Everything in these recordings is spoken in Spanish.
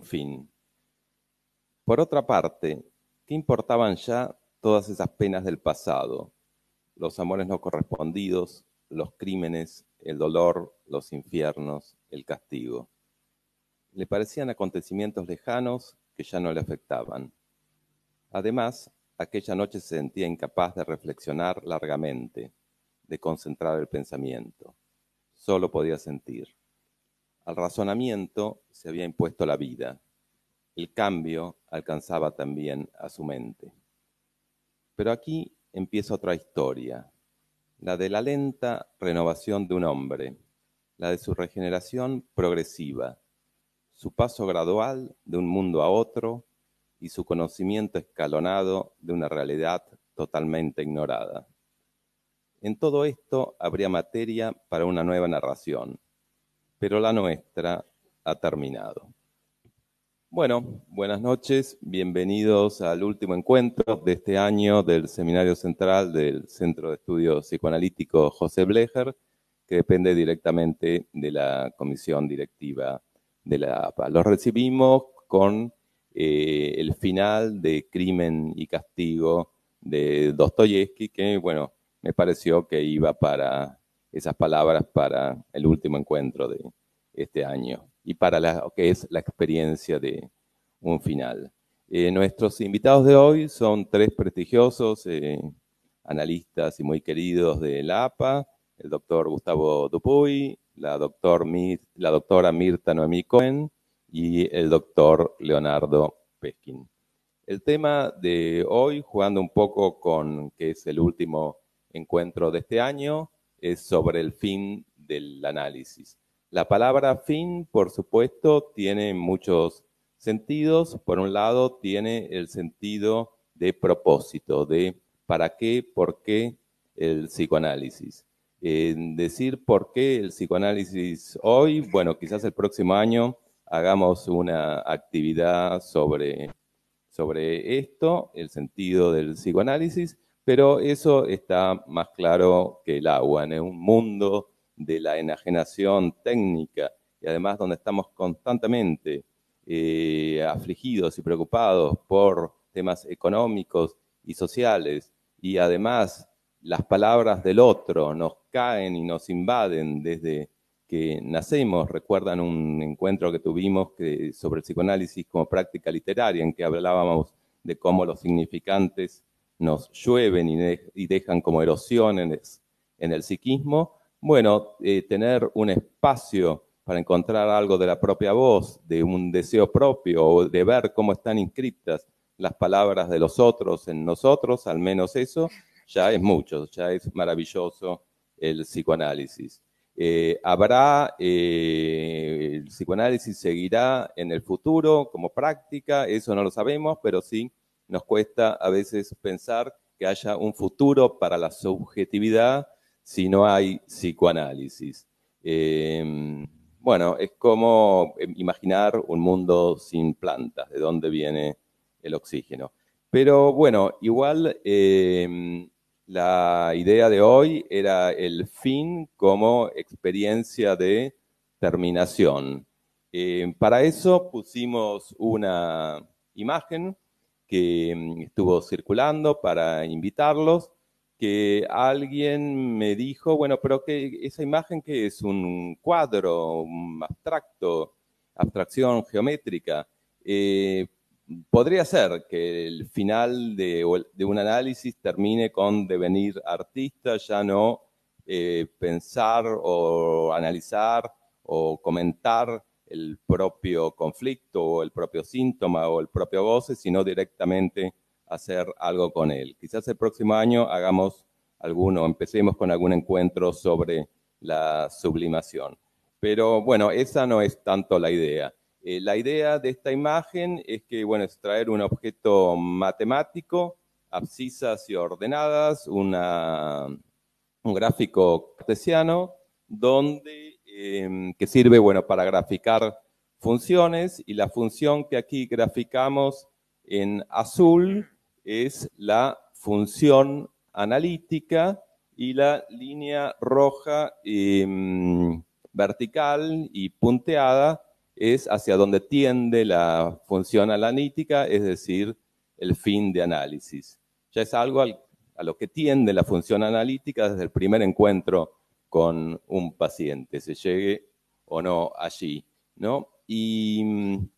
fin. Por otra parte, ¿qué importaban ya todas esas penas del pasado? Los amores no correspondidos, los crímenes, el dolor, los infiernos, el castigo. Le parecían acontecimientos lejanos que ya no le afectaban. Además, aquella noche se sentía incapaz de reflexionar largamente, de concentrar el pensamiento. Solo podía sentir. Al razonamiento se había impuesto la vida. El cambio alcanzaba también a su mente. Pero aquí empieza otra historia, la de la lenta renovación de un hombre, la de su regeneración progresiva, su paso gradual de un mundo a otro y su conocimiento escalonado de una realidad totalmente ignorada. En todo esto habría materia para una nueva narración, pero la nuestra ha terminado. Bueno, buenas noches, bienvenidos al último encuentro de este año del Seminario Central del Centro de Estudios Psicoanalíticos José Blecher, que depende directamente de la Comisión Directiva de la APA. Los recibimos con el final de Crimen y Castigo de Dostoyevsky, que, bueno, me pareció que iba para esas palabras para el último encuentro de este año y para lo que es la experiencia de un final. Nuestros invitados de hoy son tres prestigiosos analistas y muy queridos de la APA, el doctor Gustavo Dupuy, la doctora Mirta Noemí Cohen y el doctor Leonardo Peskin. El tema de hoy, jugando un poco con que es el último encuentro de este año, es sobre el fin del análisis. La palabra fin, por supuesto, tiene muchos sentidos. Por un lado, tiene el sentido de propósito, de para qué, por qué el psicoanálisis. Decir por qué el psicoanálisis hoy, bueno, quizás el próximo año hagamos una actividad sobre esto, el sentido del psicoanálisis, pero eso está más claro que el agua. En un mundo de la enajenación técnica y además donde estamos constantemente afligidos y preocupados por temas económicos y sociales y además las palabras del otro nos caen y nos invaden desde que nacemos. Recuerdan un encuentro que tuvimos sobre el psicoanálisis como práctica literaria, en que hablábamos de cómo los significantes nos llueven y dejan como erosiones en el psiquismo. Bueno, tener un espacio para encontrar algo de la propia voz, de un deseo propio, o de ver cómo están inscritas las palabras de los otros en nosotros, al menos eso, ya es mucho, ya es maravilloso el psicoanálisis. El psicoanálisis seguirá en el futuro como práctica, eso no lo sabemos, pero sí nos cuesta a veces pensar que haya un futuro para la subjetividad si no hay psicoanálisis. Bueno, es como imaginar un mundo sin plantas, de dónde viene el oxígeno. Pero bueno, igual la idea de hoy era el fin como experiencia de terminación. Para eso pusimos una imagen que estuvo circulando para invitarlos, que alguien me dijo, bueno, pero que esa imagen que es un cuadro, un abstracción geométrica, podría ser que el final de un análisis termine con devenir artista, ya no pensar o analizar o comentar el propio conflicto o el propio síntoma o el propio goce, sino directamente hacer algo con él. Quizás el próximo año empecemos con algún encuentro sobre la sublimación. Pero bueno, esa no es tanto la idea. La idea de esta imagen es que, bueno, es traer un objeto matemático, abscisas y ordenadas, un gráfico cartesiano, que sirve, bueno, para graficar funciones, y la función que aquí graficamos en azul es la función analítica, y la línea roja vertical y punteada es hacia donde tiende la función analítica, es decir, el fin de análisis. Ya es algo a lo que tiende la función analítica desde el primer encuentro con un paciente, se llegue o no allí, ¿no? Y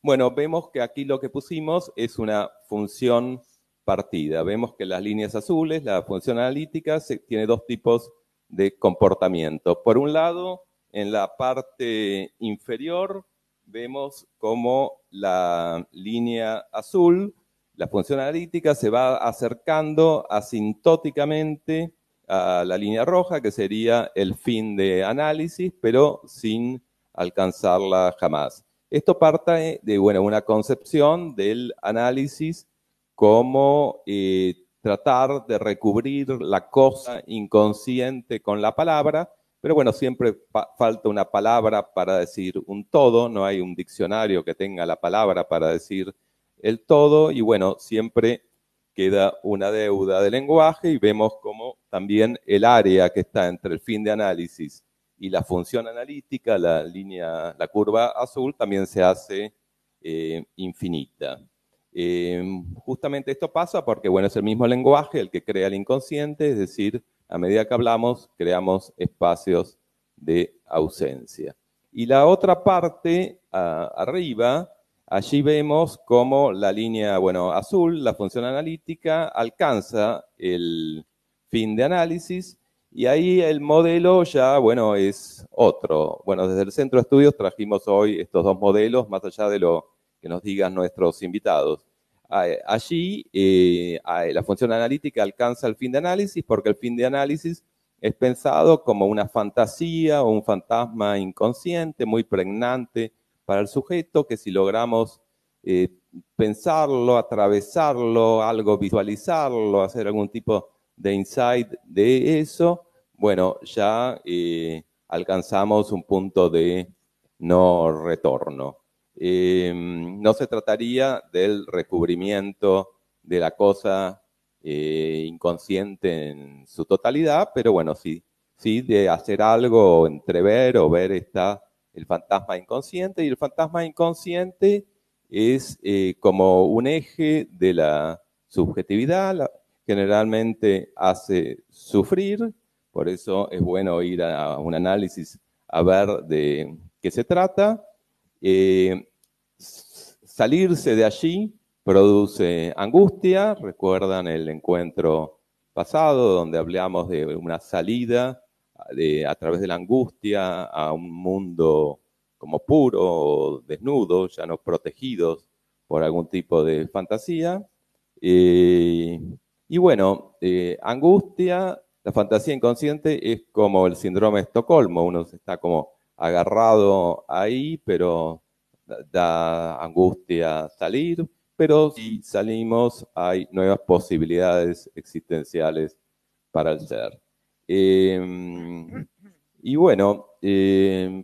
bueno, vemos que aquí lo que pusimos es una función partida. Vemos que las líneas azules, la función analítica, tiene dos tipos de comportamiento. Por un lado, en la parte inferior, vemos cómo la línea azul, la función analítica, se va acercando asintóticamente a la línea roja, que sería el fin de análisis, pero sin alcanzarla jamás. Esto parte de una concepción del análisis como tratar de recubrir la cosa inconsciente con la palabra, pero bueno, siempre falta una palabra para decir un todo, no hay un diccionario que tenga la palabra para decir el todo, y bueno, siempre queda una deuda de lenguaje y vemos como también el área que está entre el fin de análisis y la función analítica, la curva azul, también se hace infinita. Justamente esto pasa porque, bueno, es el mismo lenguaje el que crea el inconsciente, es decir, a medida que hablamos, creamos espacios de ausencia. Y la otra parte, arriba, allí vemos cómo la línea, azul, la función analítica, alcanza el fin de análisis y ahí el modelo ya, es otro. Bueno, desde el Centro de Estudios trajimos hoy estos dos modelos, más allá de lo que nos digan nuestros invitados. Allí la función analítica alcanza el fin de análisis porque el fin de análisis es pensado como una fantasía o un fantasma inconsciente muy pregnante para el sujeto que si logramos pensarlo, atravesarlo, algo visualizarlo, hacer algún tipo de insight de eso, bueno, ya alcanzamos un punto de no retorno. No se trataría del recubrimiento de la cosa inconsciente en su totalidad, pero bueno, sí de hacer algo, entrever o ver el fantasma inconsciente, y el fantasma inconsciente es como un eje de la subjetividad, generalmente hace sufrir, por eso es bueno ir a un análisis a ver de qué se trata. Salirse de allí produce angustia. Recuerdan el encuentro pasado donde hablamos de una salida a través de la angustia a un mundo como puro, desnudo, ya no protegidos por algún tipo de fantasía. Y bueno, angustia, la fantasía inconsciente es como el síndrome de Estocolmo, uno está como agarrado ahí, pero da angustia salir, pero si salimos hay nuevas posibilidades existenciales para el ser. Y bueno,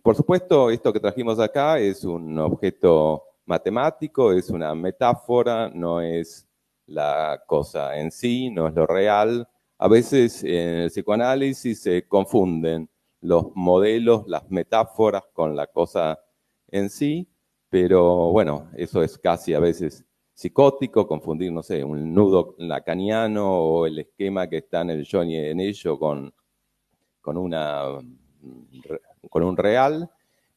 por supuesto, esto que trajimos acá es un objeto matemático, es una metáfora, no es la cosa en sí, no es lo real. A veces en el psicoanálisis se confunden los modelos, las metáforas con la cosa en sí, pero bueno, eso es casi a veces psicótico, confundir, no sé, un nudo lacaniano o el esquema que está en el yo y en ello con un real,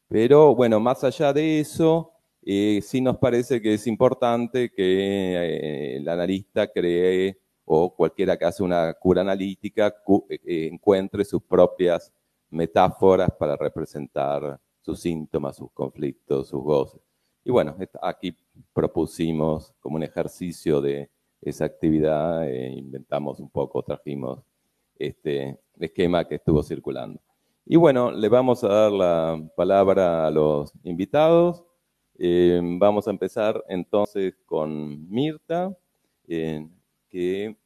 pero bueno, más allá de eso, sí nos parece que es importante que el analista cree, o cualquiera que hace una cura analítica, encuentre sus propias metáforas para representar sus síntomas, sus conflictos, sus goces. Y bueno, aquí propusimos como un ejercicio de esa actividad, inventamos un poco, trajimos este esquema que estuvo circulando. Y bueno, le vamos a dar la palabra a los invitados. Vamos a empezar entonces con Mirta, que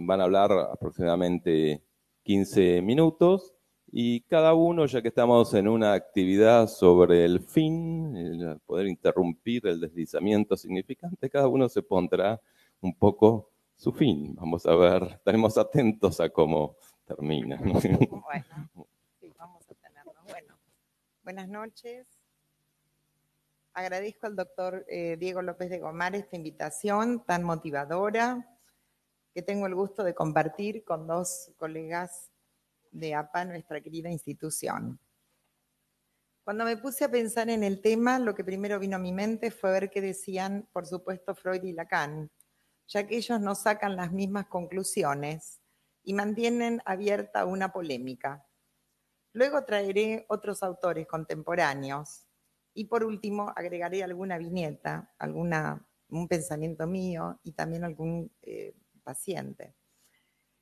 van a hablar aproximadamente 15 minutos y cada uno, ya que estamos en una actividad sobre el fin, el poder interrumpir el deslizamiento significante, cada uno se pondrá un poco su fin. Vamos a ver, estaremos atentos a cómo termina. Bueno, sí, vamos a tenerlo. Bueno, buenas noches. Agradezco al doctor Diego López de Gomar esta invitación tan motivadora que tengo el gusto de compartir con dos colegas de APA, nuestra querida institución. Cuando me puse a pensar en el tema, lo que primero vino a mi mente fue ver qué decían, por supuesto, Freud y Lacan, ya que ellos no sacan las mismas conclusiones y mantienen abierta una polémica. Luego traeré otros autores contemporáneos y por último agregaré alguna viñeta, un pensamiento mío y también algún paciente.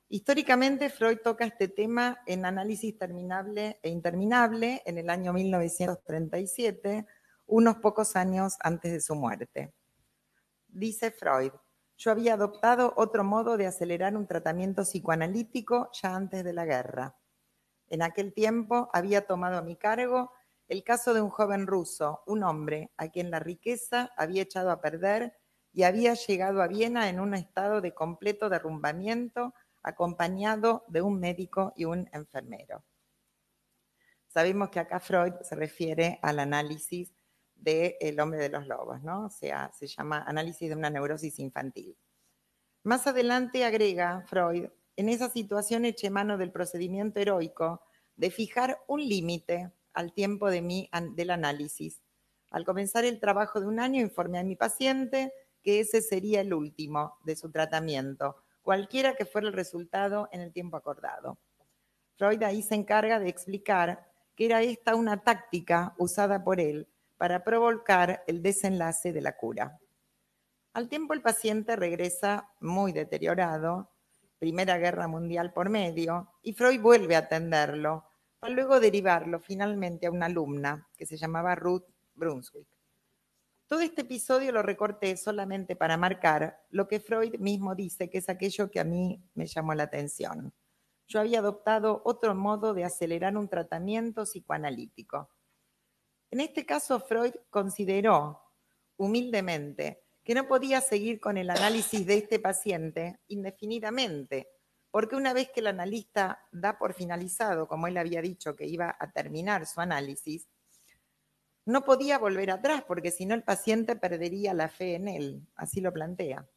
Históricamente, Freud toca este tema en Análisis terminable e interminable en el año 1937, unos pocos años antes de su muerte. Dice Freud: yo había adoptado otro modo de acelerar un tratamiento psicoanalítico ya antes de la guerra. En aquel tiempo había tomado a mi cargo el caso de un joven ruso, un hombre a quien la riqueza había echado a perder y había llegado a Viena en un estado de completo derrumbamiento, acompañado de un médico y un enfermero. Sabemos que acá Freud se refiere al análisis del hombre de los lobos, ¿no? O sea, se llama análisis de una neurosis infantil. Más adelante agrega Freud: en esa situación eché mano del procedimiento heroico de fijar un límite al tiempo del análisis. Al comenzar el trabajo de un año, informé a mi paciente que ese sería el último de su tratamiento, cualquiera que fuera el resultado en el tiempo acordado. Freud ahí se encarga de explicar que era esta una táctica usada por él para provocar el desenlace de la cura. Al tiempo el paciente regresa muy deteriorado, Primera Guerra Mundial por medio, y Freud vuelve a atenderlo, para luego derivarlo finalmente a una alumna que se llamaba Ruth Brunswick. Todo este episodio lo recorté solamente para marcar lo que Freud mismo dice que es aquello que a mí me llamó la atención. Yo había adoptado otro modo de acelerar un tratamiento psicoanalítico. En este caso, Freud consideró humildemente que no podía seguir con el análisis de este paciente indefinidamente, porque una vez que el analista da por finalizado, como él había dicho que iba a terminar su análisis, no podía volver atrás, porque si no el paciente perdería la fe en él, así lo plantea.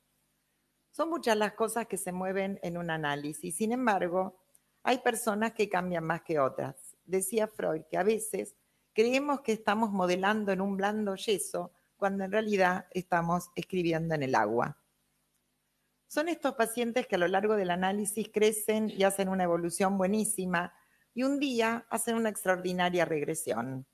Son muchas las cosas que se mueven en un análisis, sin embargo, hay personas que cambian más que otras. Decía Freud que a veces creemos que estamos modelando en un blando yeso, cuando en realidad estamos escribiendo en el agua. Son estos pacientes que a lo largo del análisis crecen y hacen una evolución buenísima y un día hacen una extraordinaria regresión.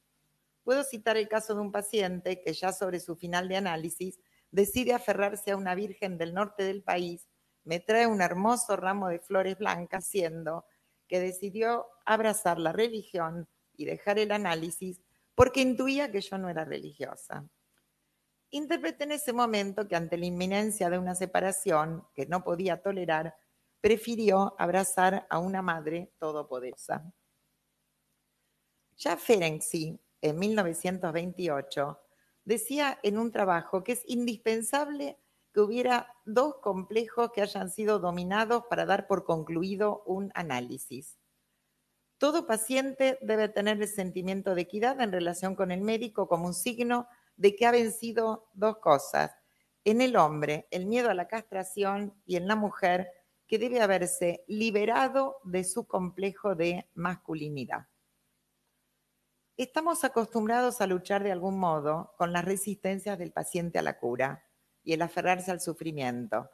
Puedo citar el caso de un paciente que ya sobre su final de análisis decide aferrarse a una virgen del norte del país, me trae un hermoso ramo de flores blancas, diciendo que decidió abrazar la religión y dejar el análisis porque intuía que yo no era religiosa. Interpreté en ese momento que ante la inminencia de una separación que no podía tolerar, prefirió abrazar a una madre todopoderosa. Ya Ferenczi, en 1928, decía en un trabajo que es indispensable que hubiera dos complejos que hayan sido dominados para dar por concluido un análisis. Todo paciente debe tener el sentimiento de equidad en relación con el médico como un signo de que ha vencido dos cosas. En el hombre, el miedo a la castración, y en la mujer, que debe haberse liberado de su complejo de masculinidad. Estamos acostumbrados a luchar de algún modo con las resistencias del paciente a la cura y el aferrarse al sufrimiento.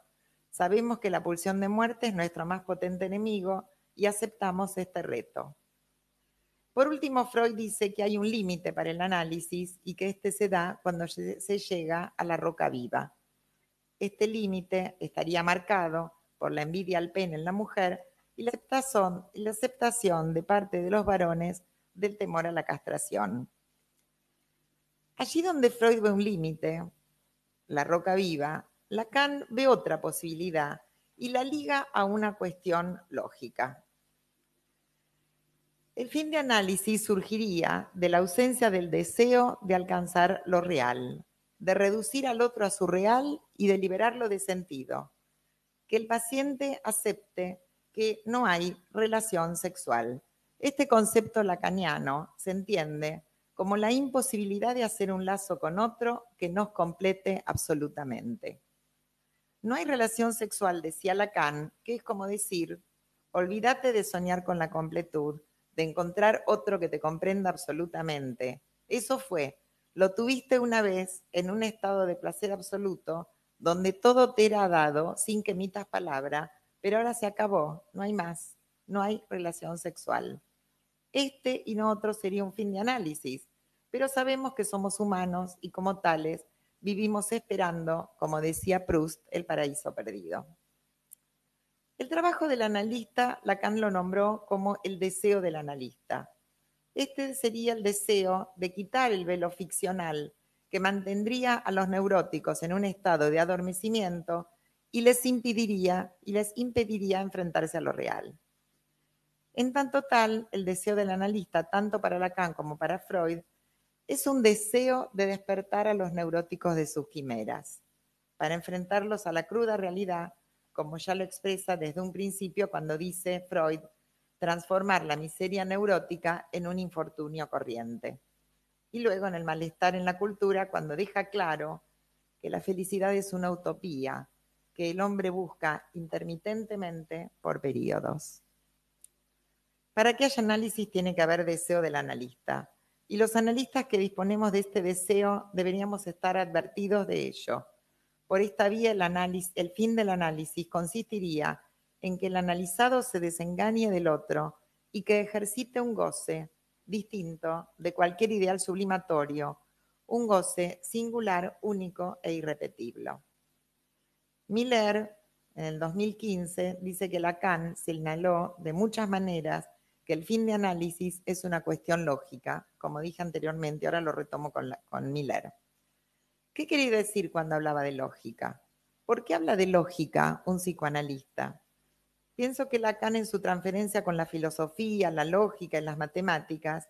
Sabemos que la pulsión de muerte es nuestro más potente enemigo y aceptamos este reto. Por último, Freud dice que hay un límite para el análisis y que este se da cuando se llega a la roca viva. Este límite estaría marcado por la envidia al pene en la mujer y la aceptación de parte de los varones del temor a la castración. Allí donde Freud ve un límite, la roca viva, Lacan ve otra posibilidad y la liga a una cuestión lógica. El fin de análisis surgiría de la ausencia del deseo de alcanzar lo real, de reducir al otro a su real y de liberarlo de sentido. Que el paciente acepte que no hay relación sexual. Este concepto lacaniano se entiende como la imposibilidad de hacer un lazo con otro que nos complete absolutamente. No hay relación sexual, decía Lacan, que es como decir, olvídate de soñar con la completud, de encontrar otro que te comprenda absolutamente. Eso fue, lo tuviste una vez en un estado de placer absoluto, donde todo te era dado sin que emitas palabra, pero ahora se acabó, no hay más, no hay relación sexual. Este y no otro sería un fin de análisis, pero sabemos que somos humanos y como tales vivimos esperando, como decía Proust, el paraíso perdido. El trabajo del analista, Lacan lo nombró como el deseo del analista. Este sería el deseo de quitar el velo ficcional que mantendría a los neuróticos en un estado de adormecimiento y les impediría enfrentarse a lo real. En tanto tal, el deseo del analista, tanto para Lacan como para Freud, es un deseo de despertar a los neuróticos de sus quimeras, para enfrentarlos a la cruda realidad, como ya lo expresa desde un principio cuando dice Freud, transformar la miseria neurótica en un infortunio corriente. Y luego en el malestar en la cultura, cuando deja claro que la felicidad es una utopía que el hombre busca intermitentemente por periodos. Para que haya análisis tiene que haber deseo del analista. Y los analistas que disponemos de este deseo deberíamos estar advertidos de ello. Por esta vía el fin del análisis consistiría en que el analizado se desengañe del otro y que ejercite un goce distinto de cualquier ideal sublimatorio, un goce singular, único e irrepetible. Miller, en el 2015, dice que Lacan señaló de muchas maneras que el fin de análisis es una cuestión lógica, como dije anteriormente, ahora lo retomo con Miller. ¿Qué quería decir cuando hablaba de lógica? ¿Por qué habla de lógica un psicoanalista? Pienso que Lacan en su transferencia con la filosofía, la lógica y las matemáticas,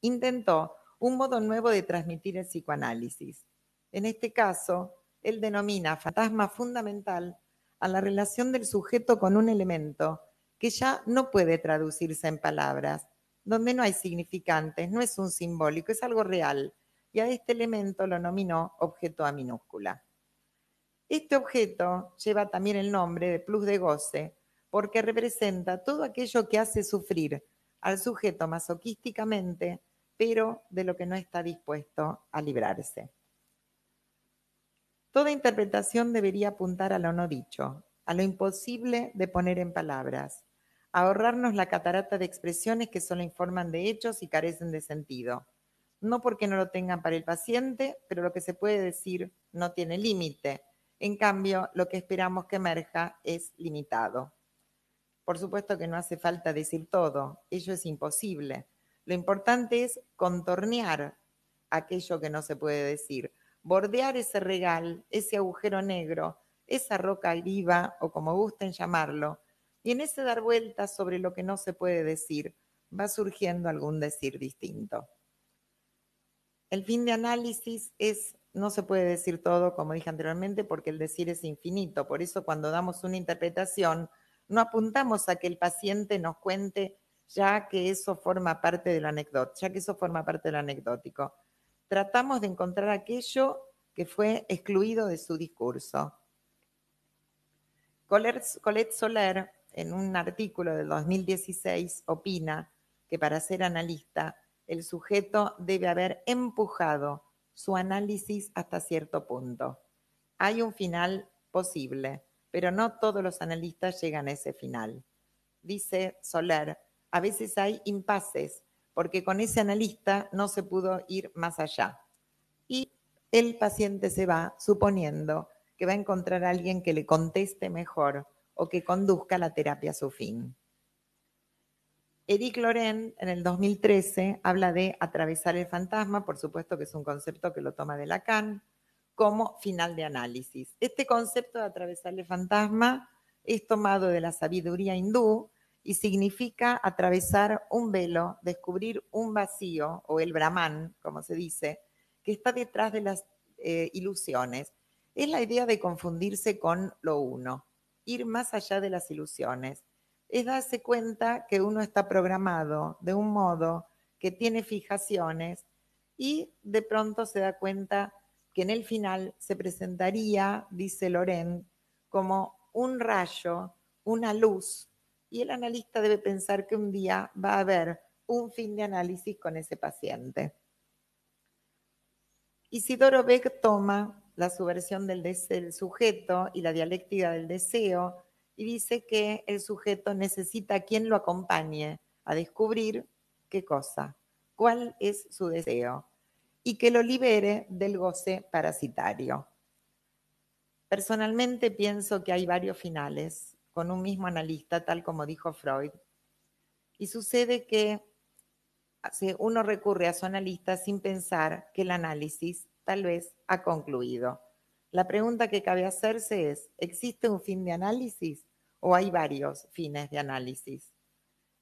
intentó un modo nuevo de transmitir el psicoanálisis. En este caso, él denomina fantasma fundamental a la relación del sujeto con un elemento que ya no puede traducirse en palabras, donde no hay significantes, no es un simbólico, es algo real, y a este elemento lo nominó objeto A minúscula. Este objeto lleva también el nombre de plus de goce porque representa todo aquello que hace sufrir al sujeto masoquísticamente, pero de lo que no está dispuesto a librarse. Toda interpretación debería apuntar a lo no dicho, a lo imposible de poner en palabras, a ahorrarnos la catarata de expresiones que solo informan de hechos y carecen de sentido. No porque no lo tengan para el paciente, pero lo que se puede decir no tiene límite. En cambio, lo que esperamos que emerja es limitado. Por supuesto que no hace falta decir todo, ello es imposible. Lo importante es contornear aquello que no se puede decir, bordear ese regal, ese agujero negro, esa roca viva o como gusten llamarlo, y en ese dar vueltas sobre lo que no se puede decir, va surgiendo algún decir distinto. El fin de análisis es, no se puede decir todo, como dije anteriormente, porque el decir es infinito. Por eso cuando damos una interpretación, no apuntamos a que el paciente nos cuente ya que eso forma parte del anecdótico. Tratamos de encontrar aquello que fue excluido de su discurso. Colette Soler, en un artículo del 2016, opina que para ser analista, el sujeto debe haber empujado su análisis hasta cierto punto. Hay un final posible, pero no todos los analistas llegan a ese final. Dice Soler, a veces hay impases, porque con ese analista no se pudo ir más allá. Y el paciente se va suponiendo que va a encontrar a alguien que le conteste mejor o que conduzca la terapia a su fin. Éric Laurent, en el 2013, habla de atravesar el fantasma, por supuesto que es un concepto que lo toma de Lacan, como final de análisis. Este concepto de atravesar el fantasma es tomado de la sabiduría hindú y significa atravesar un velo, descubrir un vacío, o el Brahman, como se dice, que está detrás de las ilusiones. Es la idea de confundirse con lo uno, ir más allá de las ilusiones. Es darse cuenta que uno está programado de un modo que tiene fijaciones y de pronto se da cuenta que en el final se presentaría, dice Loren, como un rayo, una luz, y el analista debe pensar que un día va a haber un fin de análisis con ese paciente. Isidoro Beck toma la subversión del sujeto y la dialéctica del deseo y dice que el sujeto necesita a quien lo acompañe a descubrir qué cosa, cuál es su deseo, y que lo libere del goce parasitario. Personalmente pienso que hay varios finales con un mismo analista, tal como dijo Freud, y sucede que uno recurre a su analista sin pensar que el análisis tal vez ha concluido. La pregunta que cabe hacerse es, ¿existe un fin de análisis o hay varios fines de análisis?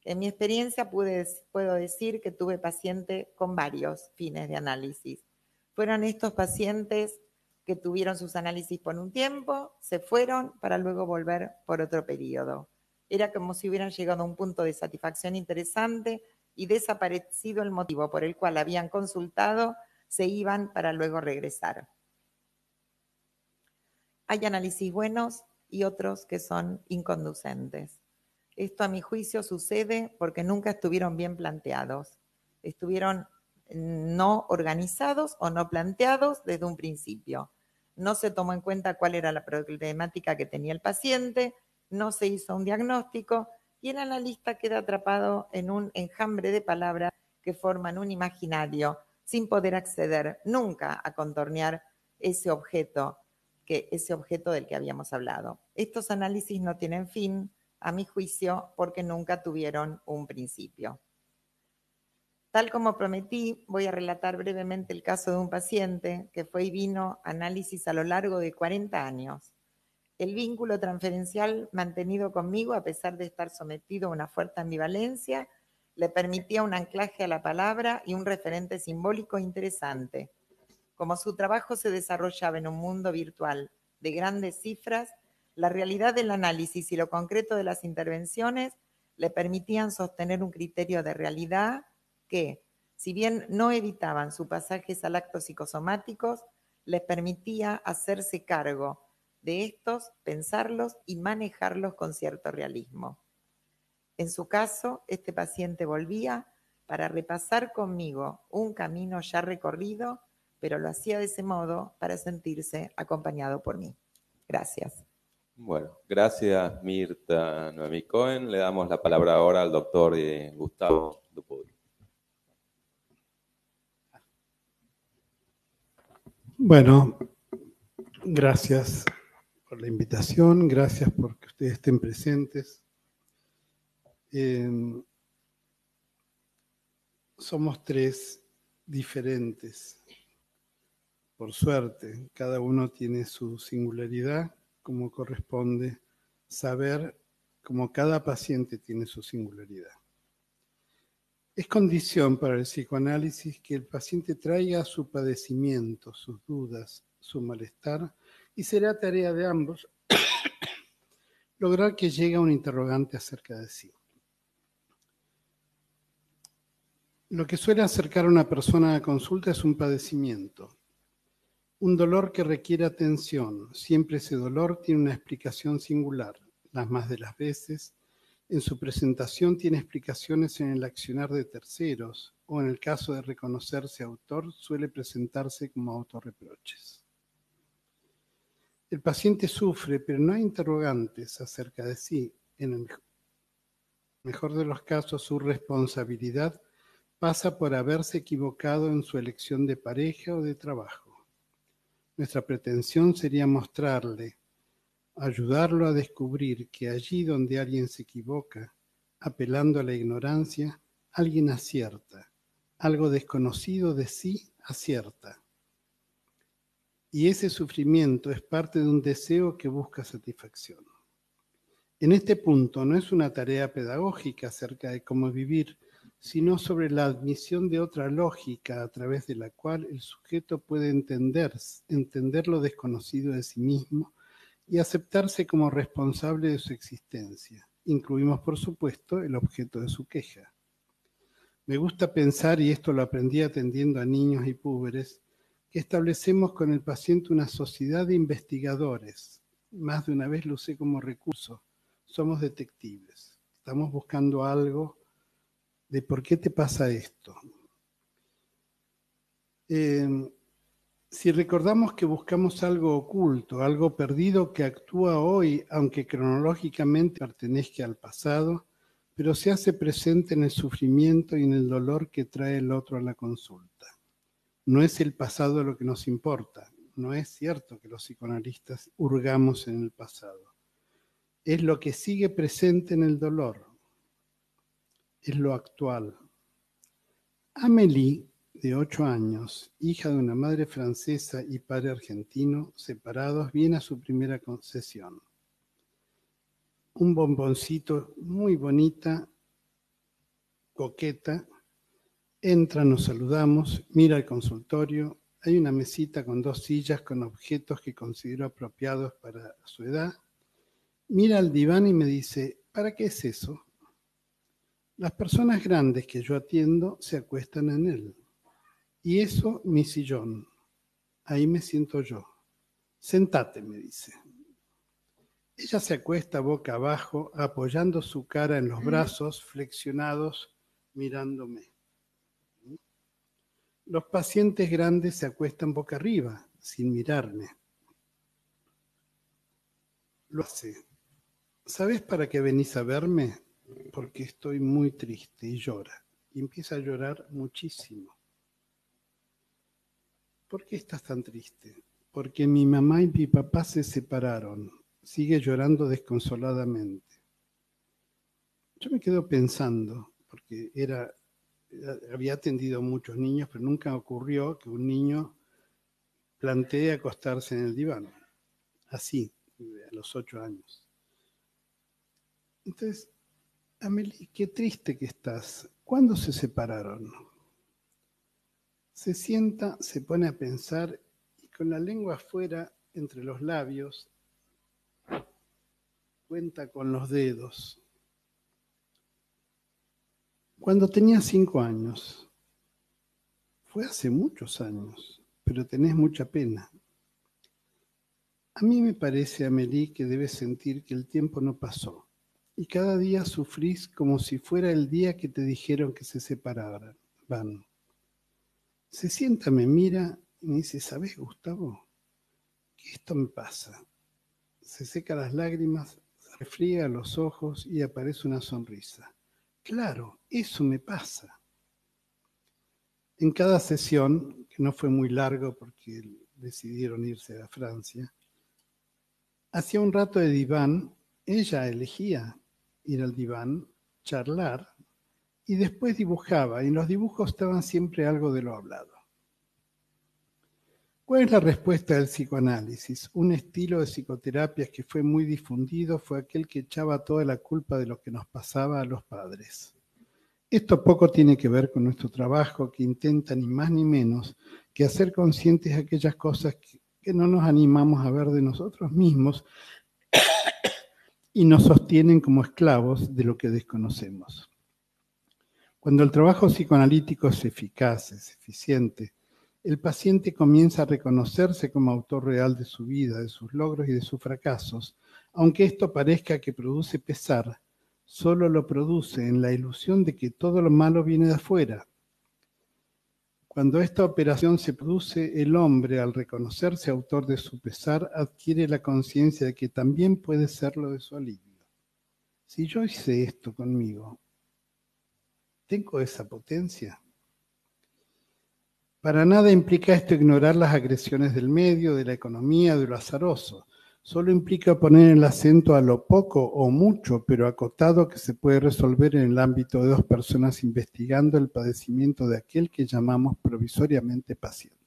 En mi experiencia puedo decir que tuve pacientes con varios fines de análisis. Fueron estos pacientes que tuvieron sus análisis por un tiempo, se fueron para luego volver por otro periodo. Era como si hubieran llegado a un punto de satisfacción interesante y desaparecido el motivo por el cual habían consultado, se iban para luego regresar. Hay análisis buenos y otros que son inconducentes. Esto a mi juicio sucede porque nunca estuvieron bien planteados. Estuvieron no organizados o no planteados desde un principio. No se tomó en cuenta cuál era la problemática que tenía el paciente, no se hizo un diagnóstico y el analista queda atrapado en un enjambre de palabras que forman un imaginario sin poder acceder nunca a contornear ese objeto del que habíamos hablado. Estos análisis no tienen fin, a mi juicio, porque nunca tuvieron un principio. Tal como prometí, voy a relatar brevemente el caso de un paciente que fue y vino a análisis a lo largo de 40 años. El vínculo transferencial mantenido conmigo, a pesar de estar sometido a una fuerte ambivalencia, le permitía un anclaje a la palabra y un referente simbólico interesante. Como su trabajo se desarrollaba en un mundo virtual de grandes cifras, la realidad del análisis y lo concreto de las intervenciones le permitían sostener un criterio de realidad que, si bien no evitaban sus pasajes al actos psicosomáticos, les permitía hacerse cargo de estos, pensarlos y manejarlos con cierto realismo. En su caso, este paciente volvía para repasar conmigo un camino ya recorrido, pero lo hacía de ese modo para sentirse acompañado por mí. Gracias. Bueno, gracias Mirta Noemí Cohen. Le damos la palabra ahora al doctor Gustavo Dupuy. Bueno, gracias por la invitación, gracias por que ustedes estén presentes. Somos tres diferentes, por suerte. Cada uno tiene su singularidad, como corresponde saber, como cada paciente tiene su singularidad. Es condición para el psicoanálisis que el paciente traiga su padecimiento, sus dudas, su malestar, y será tarea de ambos lograr que llegue a un interrogante acerca de sí. Lo que suele acercar a una persona a consulta es un padecimiento, un dolor que requiere atención. Siempre ese dolor tiene una explicación singular. Las más de las veces, en su presentación tiene explicaciones en el accionar de terceros, o en el caso de reconocerse autor, suele presentarse como autorreproches. El paciente sufre, pero no hay interrogantes acerca de sí. En el mejor de los casos, su responsabilidad pasa por haberse equivocado en su elección de pareja o de trabajo. Nuestra pretensión sería mostrarle, ayudarlo a descubrir que allí donde alguien se equivoca, apelando a la ignorancia, alguien acierta, algo desconocido de sí acierta. Y ese sufrimiento es parte de un deseo que busca satisfacción. En este punto no es una tarea pedagógica acerca de cómo vivir, sino sobre la admisión de otra lógica a través de la cual el sujeto puede entender lo desconocido de sí mismo y aceptarse como responsable de su existencia. Incluimos, por supuesto, el objeto de su queja. Me gusta pensar, y esto lo aprendí atendiendo a niños y púberes, que establecemos con el paciente una sociedad de investigadores. Más de una vez lo usé como recurso. Somos detectives. Estamos buscando algo de por qué te pasa esto. Si recordamos que buscamos algo oculto, algo perdido que actúa hoy, aunque cronológicamente pertenezca al pasado, pero se hace presente en el sufrimiento y en el dolor que trae el otro a la consulta. No es el pasado lo que nos importa. No es cierto que los psicoanalistas hurgamos en el pasado. Es lo que sigue presente en el dolor. Es lo actual. Amélie, de 8 años, hija de una madre francesa y padre argentino, separados, viene a su primera sesión. Un bomboncito muy bonita, coqueta. Entra, nos saludamos, mira el consultorio. Hay una mesita con 2 sillas con objetos que considero apropiados para su edad. Mira al diván y me dice, ¿para qué es eso? Las personas grandes que yo atiendo se acuestan en él. Y eso, mi sillón. Ahí me siento yo. Sentate, me dice. Ella se acuesta boca abajo, apoyando su cara en los brazos flexionados, mirándome. Los pacientes grandes se acuestan boca arriba, sin mirarme. Lo hace. ¿Sabes para qué venís a verme? Porque estoy muy triste, y llora. Y empieza a llorar muchísimo. ¿Por qué estás tan triste? Porque mi mamá y mi papá se separaron. Sigue llorando desconsoladamente. Yo me quedo pensando, porque había atendido a muchos niños, pero nunca ocurrió que un niño plantee acostarse en el diván. Así, a los 8 años. Entonces, Amélie, qué triste que estás. ¿Cuándo se separaron? Se sienta, se pone a pensar y con la lengua afuera, entre los labios, cuenta con los dedos. Cuando tenía 5 años, fue hace muchos años, pero tenés mucha pena. A mí me parece, Amélie, que debes sentir que el tiempo no pasó y cada día sufrís como si fuera el día que te dijeron que se separaran. Van. Se sienta, me mira y me dice, ¿sabes, Gustavo? Que esto me pasa. Se seca las lágrimas, se refriega los ojos y aparece una sonrisa. Claro, eso me pasa. En cada sesión, que no fue muy largo porque decidieron irse a Francia, hacía un rato de diván, ella elegía ir al diván, charlar, y después dibujaba, y en los dibujos estaban siempre algo de lo hablado. ¿Cuál es la respuesta del psicoanálisis? Un estilo de psicoterapias que fue muy difundido fue aquel que echaba toda la culpa de lo que nos pasaba a los padres. Esto poco tiene que ver con nuestro trabajo, que intenta ni más ni menos que hacer conscientes de aquellas cosas que no nos animamos a ver de nosotros mismos y nos sostienen como esclavos de lo que desconocemos. Cuando el trabajo psicoanalítico es eficaz, es eficiente, el paciente comienza a reconocerse como autor real de su vida, de sus logros y de sus fracasos, aunque esto parezca que produce pesar, solo lo produce en la ilusión de que todo lo malo viene de afuera. Cuando esta operación se produce, el hombre, al reconocerse autor de su pesar, adquiere la conciencia de que también puede serlo de su alivio. Si yo hice esto conmigo, ¿tengo esa potencia? Para nada implica esto ignorar las agresiones del medio, de la economía, de lo azaroso. Solo implica poner el acento a lo poco o mucho, pero acotado, que se puede resolver en el ámbito de 2 personas investigando el padecimiento de aquel que llamamos provisoriamente paciente.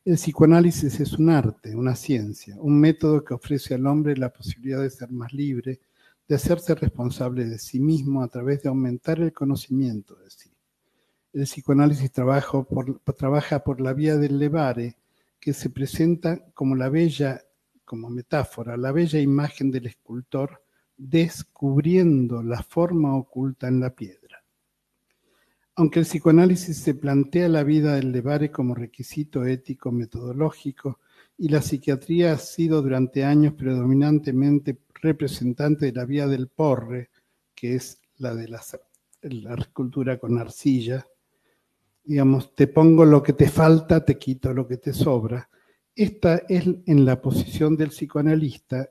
El psicoanálisis es un arte, una ciencia, un método que ofrece al hombre la posibilidad de ser más libre, de hacerse responsable de sí mismo a través de aumentar el conocimiento de sí. El psicoanálisis trabaja por la vía del levare, que se presenta como como metáfora, la bella imagen del escultor descubriendo la forma oculta en la piedra. Aunque el psicoanálisis se plantea la vida del Levare como requisito ético metodológico y la psiquiatría ha sido durante años predominantemente representante de la vía del porre, que es la de la agricultura con arcilla, digamos, te pongo lo que te falta, te quito lo que te sobra. Esta es en la posición del psicoanalista,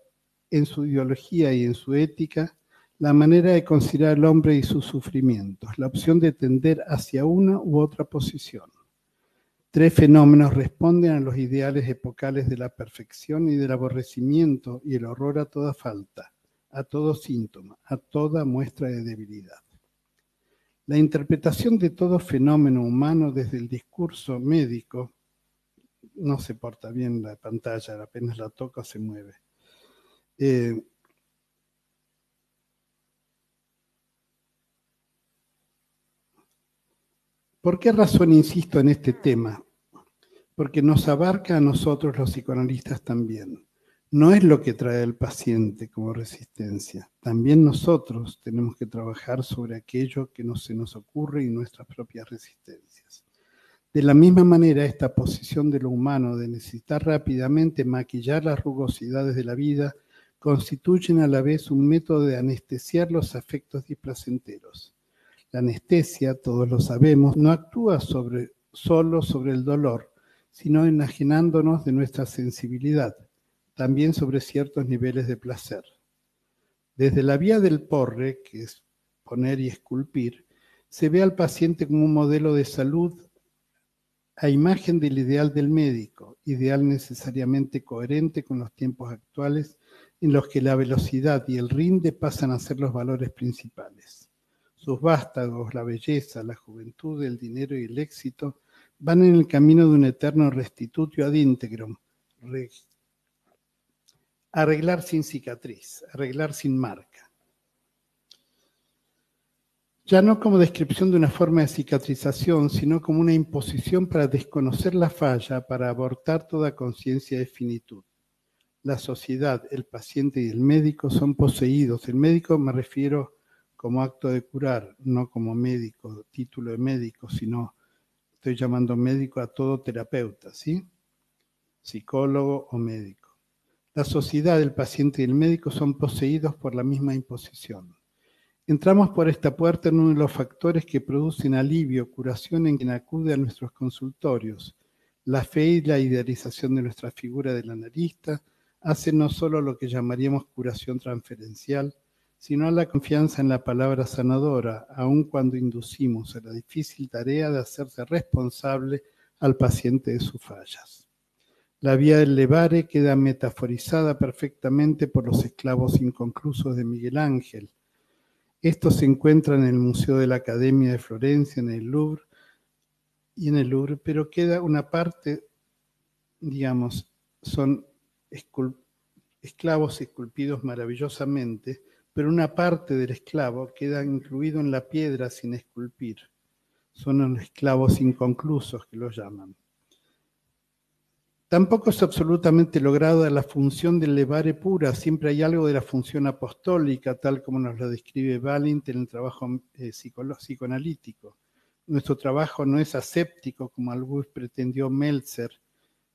en su ideología y en su ética, la manera de considerar al hombre y sus sufrimientos, la opción de tender hacia una u otra posición. Tres fenómenos responden a los ideales epocales de la perfección y del aborrecimiento y el horror a toda falta, a todo síntoma, a toda muestra de debilidad. La interpretación de todo fenómeno humano desde el discurso médico, no se porta bien la pantalla, apenas la toca se mueve. ¿Por qué razón insisto en este tema? Porque nos abarca a nosotros los psicoanalistas también. No es lo que trae el paciente como resistencia. También nosotros tenemos que trabajar sobre aquello que no se nos ocurre y nuestras propias resistencias. De la misma manera, esta posición de lo humano de necesitar rápidamente maquillar las rugosidades de la vida constituyen a la vez un método de anestesiar los afectos displacenteros. La anestesia, todos lo sabemos, no actúa solo sobre el dolor, sino enajenándonos de nuestra sensibilidad, también sobre ciertos niveles de placer. Desde la vía del porre, que es poner y esculpir, se ve al paciente como un modelo de salud a imagen del ideal del médico, ideal necesariamente coherente con los tiempos actuales en los que la velocidad y el rinde pasan a ser los valores principales. Sus vástagos, la belleza, la juventud, el dinero y el éxito van en el camino de un eterno restitutio ad integrum, arreglar sin cicatriz, arreglar sin marca. Ya no como descripción de una forma de cicatrización, sino como una imposición para desconocer la falla, para abortar toda conciencia de finitud. La sociedad, el paciente y el médico son poseídos. El médico me refiero como acto de curar, no como médico, título de médico, sino estoy llamando médico a todo terapeuta, ¿sí? Psicólogo o médico. La sociedad, el paciente y el médico son poseídos por la misma imposición. Entramos por esta puerta en uno de los factores que producen alivio, curación en quien acude a nuestros consultorios. La fe y la idealización de nuestra figura del analista hacen no solo lo que llamaríamos curación transferencial, sino la confianza en la palabra sanadora, aun cuando inducimos a la difícil tarea de hacerse responsable al paciente de sus fallas. La vía del Levare queda metaforizada perfectamente por los esclavos inconclusos de Miguel Ángel. Estos se encuentran en el Museo de la Academia de Florencia, en el Louvre, pero queda una parte, digamos, son esclavos esculpidos maravillosamente, pero una parte del esclavo queda incluido en la piedra sin esculpir. Son los esclavos inconclusos que los llaman. Tampoco es absolutamente lograda la función del Levare pura, siempre hay algo de la función apostólica, tal como nos lo describe Balint en el trabajo psicoanalítico. Nuestro trabajo no es aséptico, como algunos pretendió Meltzer,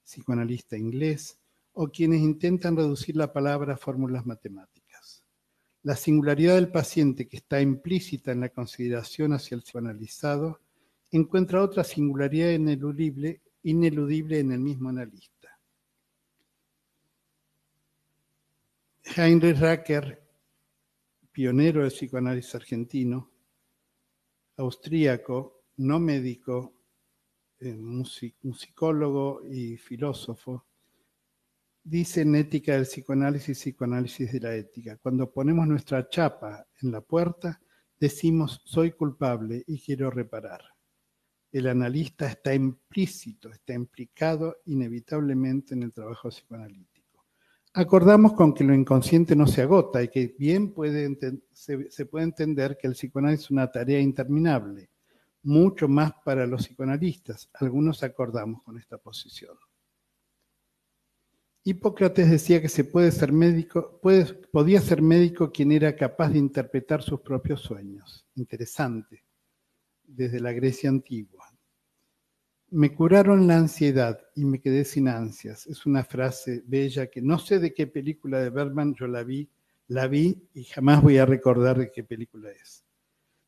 psicoanalista inglés, o quienes intentan reducir la palabra a fórmulas matemáticas. La singularidad del paciente, que está implícita en la consideración hacia el psicoanalizado, encuentra otra singularidad ineludible en el mismo analista. Heinrich Racker, pionero del psicoanálisis argentino, austríaco, no médico, musicólogo y filósofo, dice en Ética del Psicoanálisis, Psicoanálisis de la Ética, cuando ponemos nuestra chapa en la puerta, decimos soy culpable y quiero reparar. El analista está implícito, está implicado inevitablemente en el trabajo psicoanalítico. Acordamos con que lo inconsciente no se agota y que bien se puede entender que el psicoanálisis es una tarea interminable, mucho más para los psicoanalistas. Algunos acordamos con esta posición. Hipócrates decía que podía ser médico quien era capaz de interpretar sus propios sueños. Interesante. desde la Grecia antigua. Me curaron la ansiedad y me quedé sin ansias. Es una frase bella que no sé de qué película de Bergman yo la vi y jamás voy a recordar de qué película es.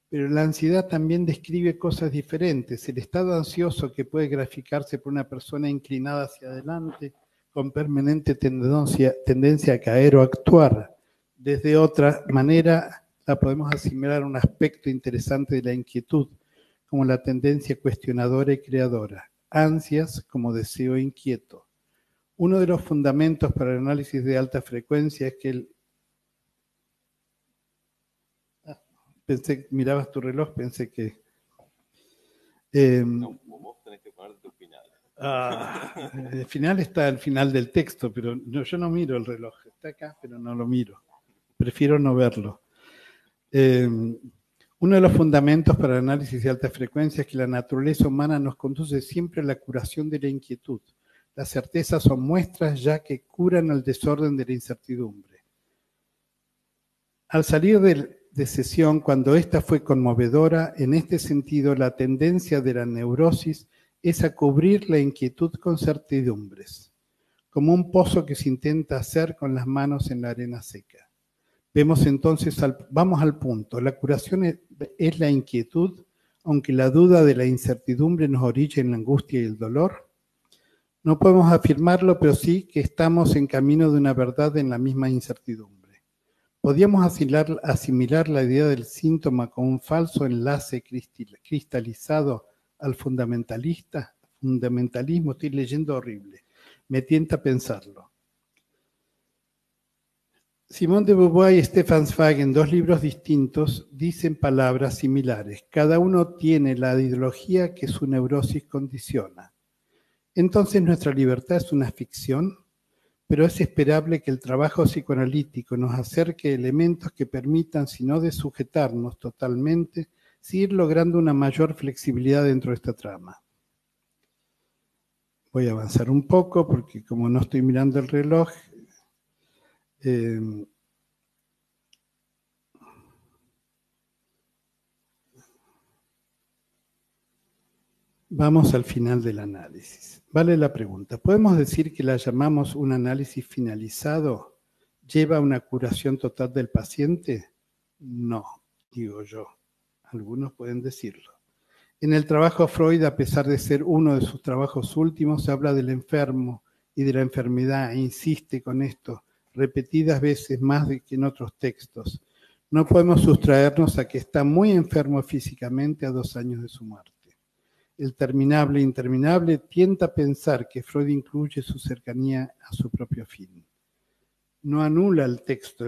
Pero la ansiedad también describe cosas diferentes. El estado ansioso que puede graficarse por una persona inclinada hacia adelante, con permanente tendencia a caer o actuar. Desde otra manera, la podemos asimilar a un aspecto interesante de la inquietud, como la tendencia cuestionadora y creadora. Ansias como deseo inquieto. Uno de los fundamentos para el análisis de alta frecuencia es que mirabas tu reloj, pensé que... No, vos tenés que poner tu final. El final está al final del texto, pero yo no miro el reloj. Está acá, pero no lo miro. Prefiero no verlo. Uno de los fundamentos para el análisis de alta frecuencia es que la naturaleza humana nos conduce siempre a la curación de la inquietud. Las certezas son muestras ya que curan al desorden de la incertidumbre. Al salir de sesión, cuando ésta fue conmovedora, en este sentido la tendencia de la neurosis es a cubrir la inquietud con certidumbres, como un pozo que se intenta hacer con las manos en la arena seca. Vemos entonces, vamos al punto, la curación es la inquietud, aunque la duda de la incertidumbre nos orilla en la angustia y el dolor. No podemos afirmarlo, pero sí que estamos en camino de una verdad en la misma incertidumbre. Podríamos asimilar la idea del síntoma con un falso enlace cristalizado al fundamentalismo, estoy leyendo horrible, me tienta a pensarlo. Simone de Beauvoir y Stefan Zweig, en dos libros distintos, dicen palabras similares. Cada uno tiene la ideología que su neurosis condiciona. Entonces, ¿nuestra libertad es una ficción? Pero es esperable que el trabajo psicoanalítico nos acerque elementos que permitan, si no desujetarnos totalmente, seguir logrando una mayor flexibilidad dentro de esta trama. Voy a avanzar un poco porque como no estoy mirando el reloj, vamos al final del análisis. Vale la pregunta. ¿Podemos decir que la llamamos un análisis finalizado? ¿Lleva a una curación total del paciente? No, digo yo. Algunos pueden decirlo. En el trabajo Freud, a pesar de ser uno de sus trabajos últimos, habla del enfermo y de la enfermedad e insiste con esto repetidas veces más que en otros textos. No podemos sustraernos a que está muy enfermo físicamente a 2 años de su muerte. El terminable e interminable tienta a pensar que Freud incluye su cercanía a su propio fin. No anula el texto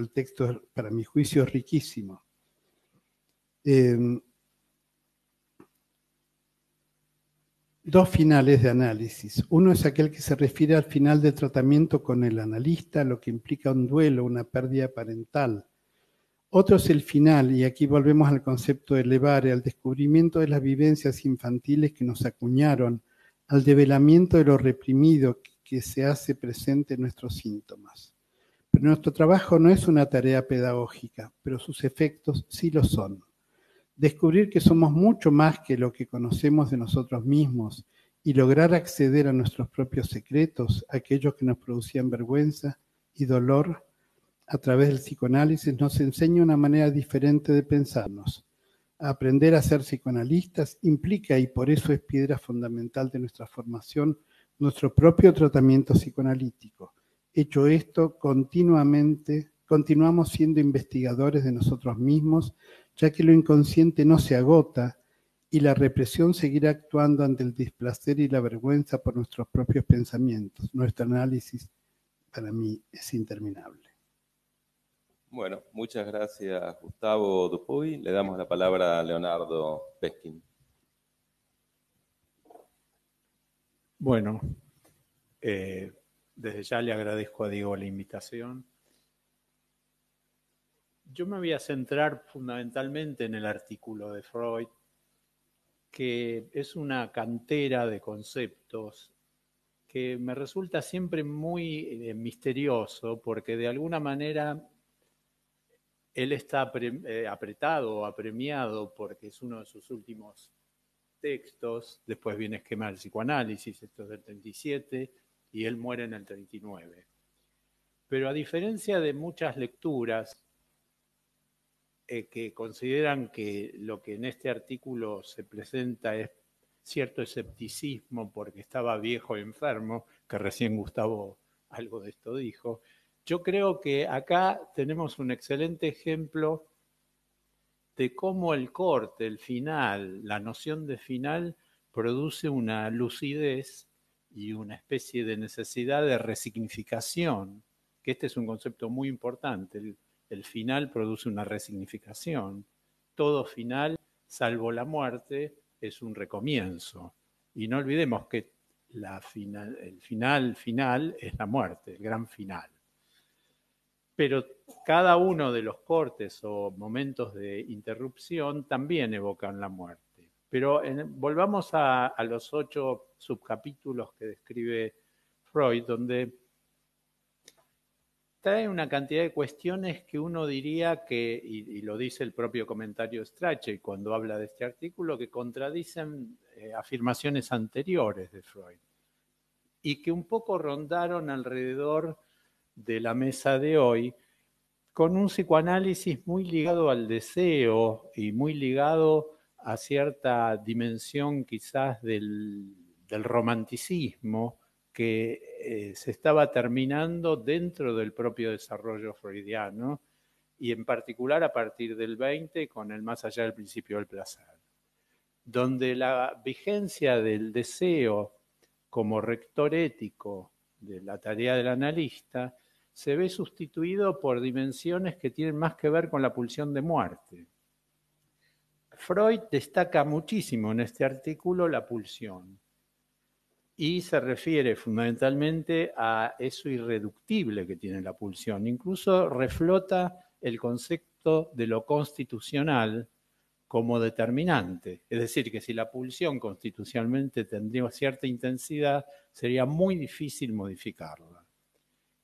para mi juicio es riquísimo. Dos finales de análisis. Uno es aquel que se refiere al final del tratamiento con el analista, lo que implica un duelo, una pérdida parental. Otro es el final, y aquí volvemos al concepto de Levare, al descubrimiento de las vivencias infantiles que nos acuñaron, al develamiento de lo reprimido que se hace presente en nuestros síntomas. Pero nuestro trabajo no es una tarea pedagógica, pero sus efectos sí lo son. Descubrir que somos mucho más que lo que conocemos de nosotros mismos y lograr acceder a nuestros propios secretos, aquellos que nos producían vergüenza y dolor, a través del psicoanálisis nos enseña una manera diferente de pensarnos. Aprender a ser psicoanalistas implica, y por eso es piedra fundamental de nuestra formación, nuestro propio tratamiento psicoanalítico. Hecho esto, continuamos siendo investigadores de nosotros mismos, ya que lo inconsciente no se agota y la represión seguirá actuando ante el displacer y la vergüenza por nuestros propios pensamientos. Nuestro análisis, para mí, es interminable. Bueno, muchas gracias Gustavo Dupuy. Le damos la palabra a Leonardo Peskin. Bueno, desde ya le agradezco a Diego la invitación. Yo me voy a centrar fundamentalmente en el artículo de Freud, que es una cantera de conceptos que me resulta siempre muy misterioso, porque de alguna manera él está apretado o apremiado porque es uno de sus últimos textos, después viene Esquema del psicoanálisis, esto es del 37, y él muere en el 39. Pero a diferencia de muchas lecturas que consideran que lo que en este artículo se presenta es cierto escepticismo porque estaba viejo y enfermo, que recién Gustavo algo de esto dijo, yo creo que acá tenemos un excelente ejemplo de cómo el corte, el final, la noción de final produce una lucidez y una especie de necesidad de resignificación, que este es un concepto muy importante. El final produce una resignificación. Todo final, salvo la muerte, es un recomienzo. Y no olvidemos que el final es la muerte, el gran final. Pero cada uno de los cortes o momentos de interrupción también evocan la muerte. Pero volvamos a los 8 subcapítulos que describe Freud, donde trae una cantidad de cuestiones que uno diría que, y lo dice el propio comentario Strachey cuando habla de este artículo, que contradicen afirmaciones anteriores de Freud y que un poco rondaron alrededor de la mesa de hoy, con un psicoanálisis muy ligado al deseo y muy ligado a cierta dimensión quizás del romanticismo que se estaba terminando dentro del propio desarrollo freudiano y en particular a partir del 20 con el más allá del principio del placer, donde la vigencia del deseo como rector ético de la tarea del analista se ve sustituido por dimensiones que tienen más que ver con la pulsión de muerte. Freud destaca muchísimo en este artículo la pulsión y se refiere fundamentalmente a eso irreductible que tiene la pulsión. Incluso reflota el concepto de lo constitucional como determinante. Es decir, que si la pulsión constitucionalmente tendría cierta intensidad, sería muy difícil modificarla.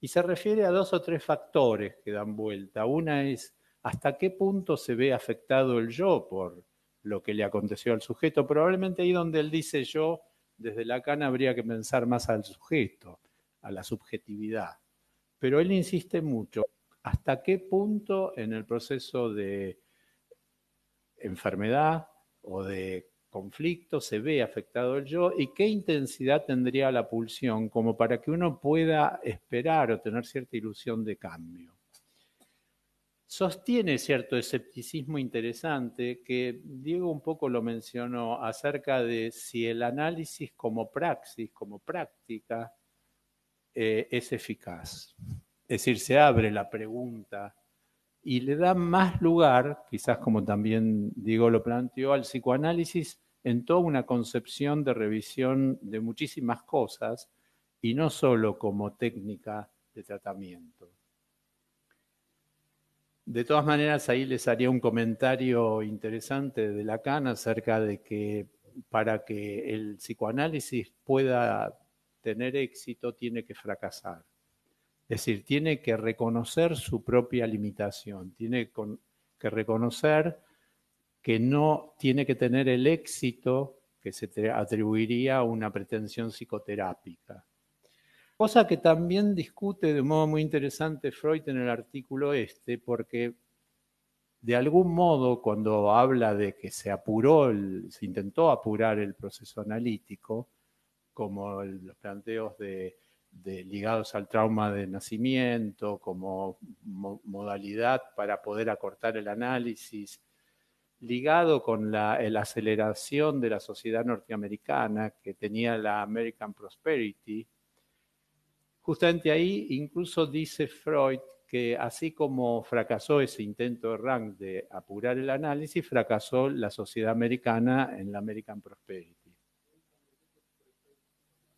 Y se refiere a 2 o 3 factores que dan vuelta. Una es hasta qué punto se ve afectado el yo por lo que le aconteció al sujeto. Probablemente ahí donde él dice yo, desde Lacan habría que pensar más al sujeto, a la subjetividad. Pero él insiste mucho, hasta qué punto en el proceso de enfermedad o de conflicto se ve afectado el yo y qué intensidad tendría la pulsión como para que uno pueda esperar o tener cierta ilusión de cambio. Sostiene cierto escepticismo interesante que Diego un poco lo mencionó acerca de si el análisis como praxis, como práctica, es eficaz. Es decir, se abre la pregunta y le da más lugar, quizás como también Diego lo planteó, al psicoanálisis en toda una concepción de revisión de muchísimas cosas y no solo como técnica de tratamiento. De todas maneras, ahí les haría un comentario interesante de Lacan acerca de que para que el psicoanálisis pueda tener éxito tiene que fracasar. Es decir, tiene que reconocer su propia limitación, tiene que reconocer que no tiene que tener el éxito que se atribuiría a una pretensión psicoterápica. Cosa que también discute de modo muy interesante Freud en el artículo porque de algún modo cuando habla de que se intentó apurar el proceso analítico, como los planteos ligados al trauma de nacimiento, como modalidad para poder acortar el análisis, ligado con la aceleración de la sociedad norteamericana que tenía la American Prosperity. Justamente ahí incluso dice Freud que así como fracasó ese intento de Rank de apurar el análisis, fracasó la sociedad americana en la American Prosperity.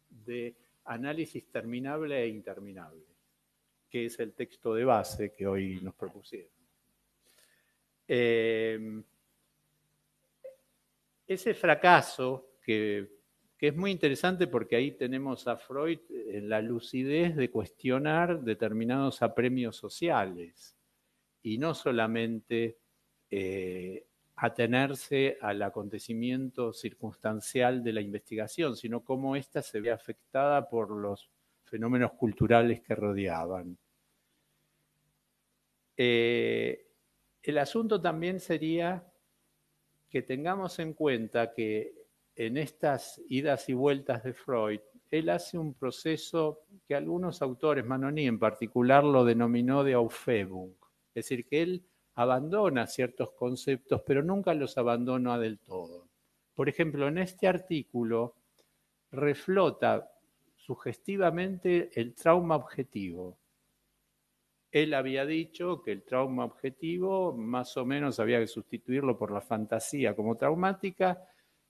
De análisis terminable e interminable, que es el texto de base que hoy nos propusieron. Ese fracaso, que es muy interesante porque ahí tenemos a Freud en la lucidez de cuestionar determinados apremios sociales y no solamente atenerse al acontecimiento circunstancial de la investigación, sino cómo ésta se ve afectada por los fenómenos culturales que rodeaban. El asunto también sería que tengamos en cuenta que en estas idas y vueltas de Freud, él hace un proceso que algunos autores, Manoni en particular, lo denominó de Aufhebung. Es decir, que él abandona ciertos conceptos, pero nunca los abandona del todo. Por ejemplo, en este artículo reflota sugestivamente el trauma objetivo. Él había dicho que el trauma objetivo más o menos había que sustituirlo por la fantasía como traumática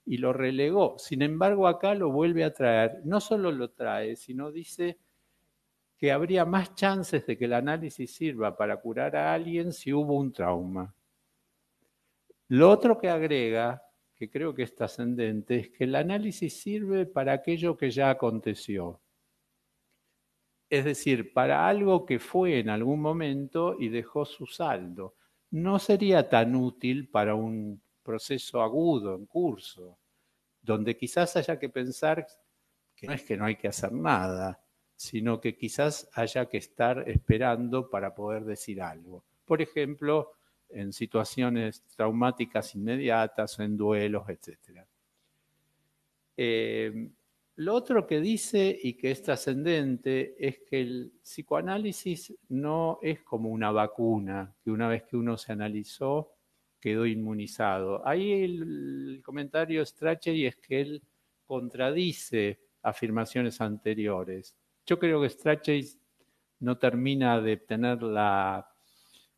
y lo relegó. Sin embargo, acá lo vuelve a traer. No solo lo trae, sino dice que habría más chances de que el análisis sirva para curar a alguien si hubo un trauma. Lo otro que agrega, que creo que es trascendente, es que el análisis sirve para aquello que ya aconteció. Es decir, para algo que fue en algún momento y dejó su saldo. No sería tan útil para un proceso agudo, en curso, donde quizás haya que pensar que no es que no hay que hacer nada, sino que quizás haya que estar esperando para poder decir algo. Por ejemplo, en situaciones traumáticas inmediatas o en duelos, etc. Lo otro que dice y que es trascendente es que el psicoanálisis no es como una vacuna, que una vez que uno se analizó quedó inmunizado. Ahí el comentario de Strachey es que él contradice afirmaciones anteriores. Yo creo que Strachey no termina de tener la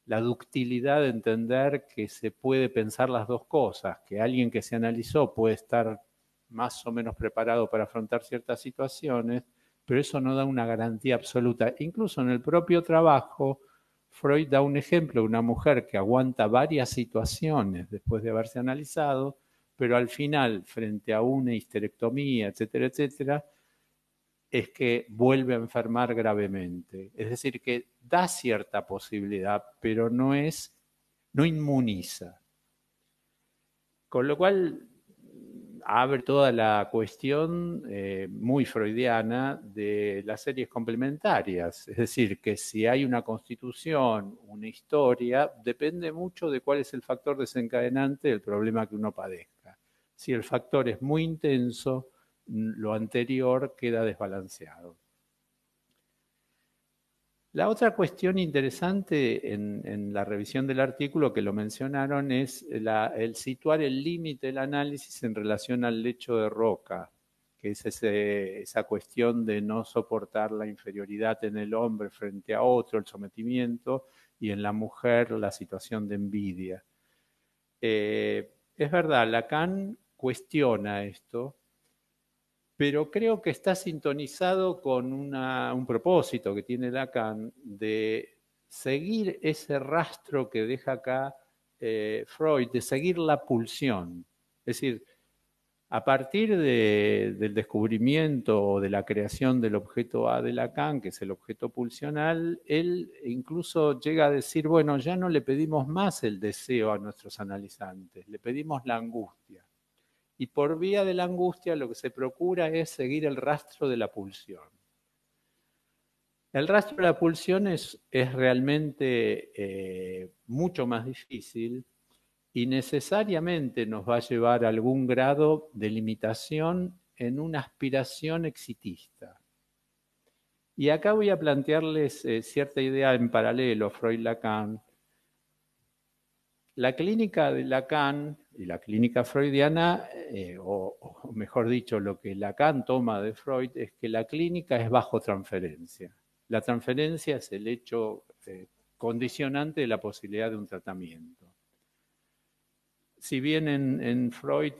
ductilidad de entender que se puede pensar las dos cosas, que alguien que se analizó puede estar más o menos preparado para afrontar ciertas situaciones, pero eso no da una garantía absoluta. Incluso en el propio trabajo, Freud da un ejemplo de una mujer que aguanta varias situaciones después de haberse analizado, pero al final, frente a una histerectomía, etcétera, etcétera, es que vuelve a enfermar gravemente. Es decir, que da cierta posibilidad, pero no inmuniza. Con lo cual abre toda la cuestión muy freudiana de las series complementarias. Es decir, que si hay una constitución, una historia, depende mucho de cuál es el factor desencadenante del problema que uno padezca. Si el factor es muy intenso, lo anterior queda desbalanceado. La otra cuestión interesante en la revisión del artículo que lo mencionaron es el situar el límite del análisis en relación al lecho de roca, que es esa cuestión de no soportar la inferioridad en el hombre frente a otro, el sometimiento, y en la mujer la situación de envidia. Es verdad, Lacan cuestiona esto, pero creo que está sintonizado con un propósito que tiene Lacan de seguir ese rastro que deja acá Freud, de seguir la pulsión. Es decir, a partir del descubrimiento o de la creación del objeto A de Lacan, que es el objeto pulsional, él incluso llega a decir, bueno, ya no le pedimos más el deseo a nuestros analizantes, le pedimos la angustia. Y por vía de la angustia lo que se procura es seguir el rastro de la pulsión. El rastro de la pulsión es realmente mucho más difícil y necesariamente nos va a llevar a algún grado de limitación en una aspiración exitista. Y acá voy a plantearles cierta idea en paralelo, Freud-Lacan. La clínica de Lacan y la clínica freudiana, o mejor dicho, lo que Lacan toma de Freud es que la clínica es bajo transferencia. La transferencia es el hecho condicionante de la posibilidad de un tratamiento. Si bien en Freud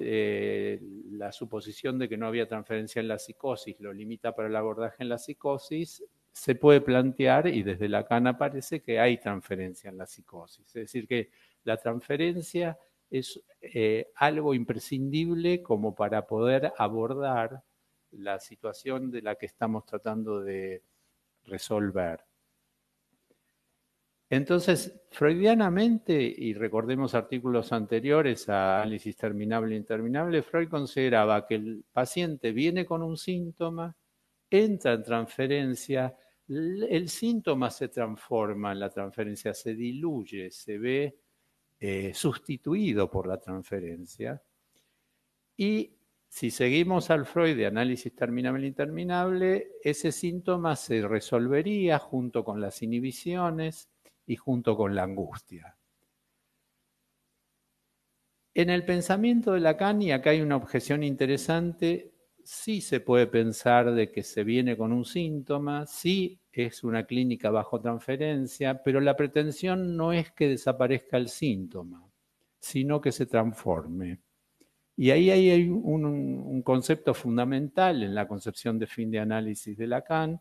la suposición de que no había transferencia en la psicosis lo limita para el abordaje en la psicosis, se puede plantear, y desde Lacan aparece, que hay transferencia en la psicosis. Es decir, que la transferencia es algo imprescindible como para poder abordar la situación de la que estamos tratando de resolver. Entonces, freudianamente, y recordemos artículos anteriores a Análisis Terminable e Interminable, Freud consideraba que el paciente viene con un síntoma, entra en transferencia, el síntoma se transforma en la transferencia, se diluye, se ve sustituido por la transferencia. Y si seguimos al Freud de análisis terminable e interminable, ese síntoma se resolvería junto con las inhibiciones y junto con la angustia. En el pensamiento de Lacan, y acá hay una objeción interesante, sí se puede pensar de que se viene con un síntoma, sí es una clínica bajo transferencia, pero la pretensión no es que desaparezca el síntoma, sino que se transforme. Y ahí hay un concepto fundamental en la concepción de fin de análisis de Lacan,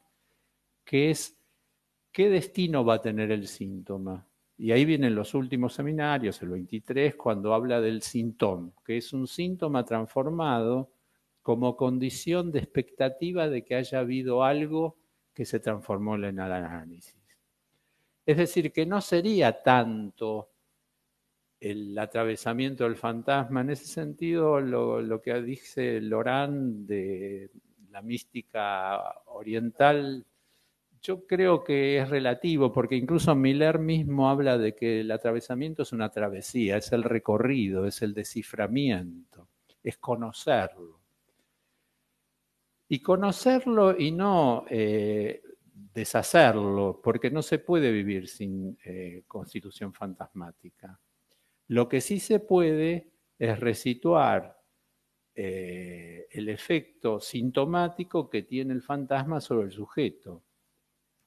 que es ¿qué destino va a tener el síntoma? Y ahí vienen los últimos seminarios, el 23, cuando habla del síntoma, que es un síntoma transformado como condición de expectativa de que haya habido algo que se transformó en el análisis. Es decir, que no sería tanto el atravesamiento del fantasma. En ese sentido, lo que dice Laurent de la mística oriental, yo creo que es relativo, porque incluso Miller mismo habla de que el atravesamiento es una travesía, es el recorrido, es el desciframiento, es conocerlo. Y conocerlo y no deshacerlo, porque no se puede vivir sin constitución fantasmática. Lo que sí se puede es resituar el efecto sintomático que tiene el fantasma sobre el sujeto.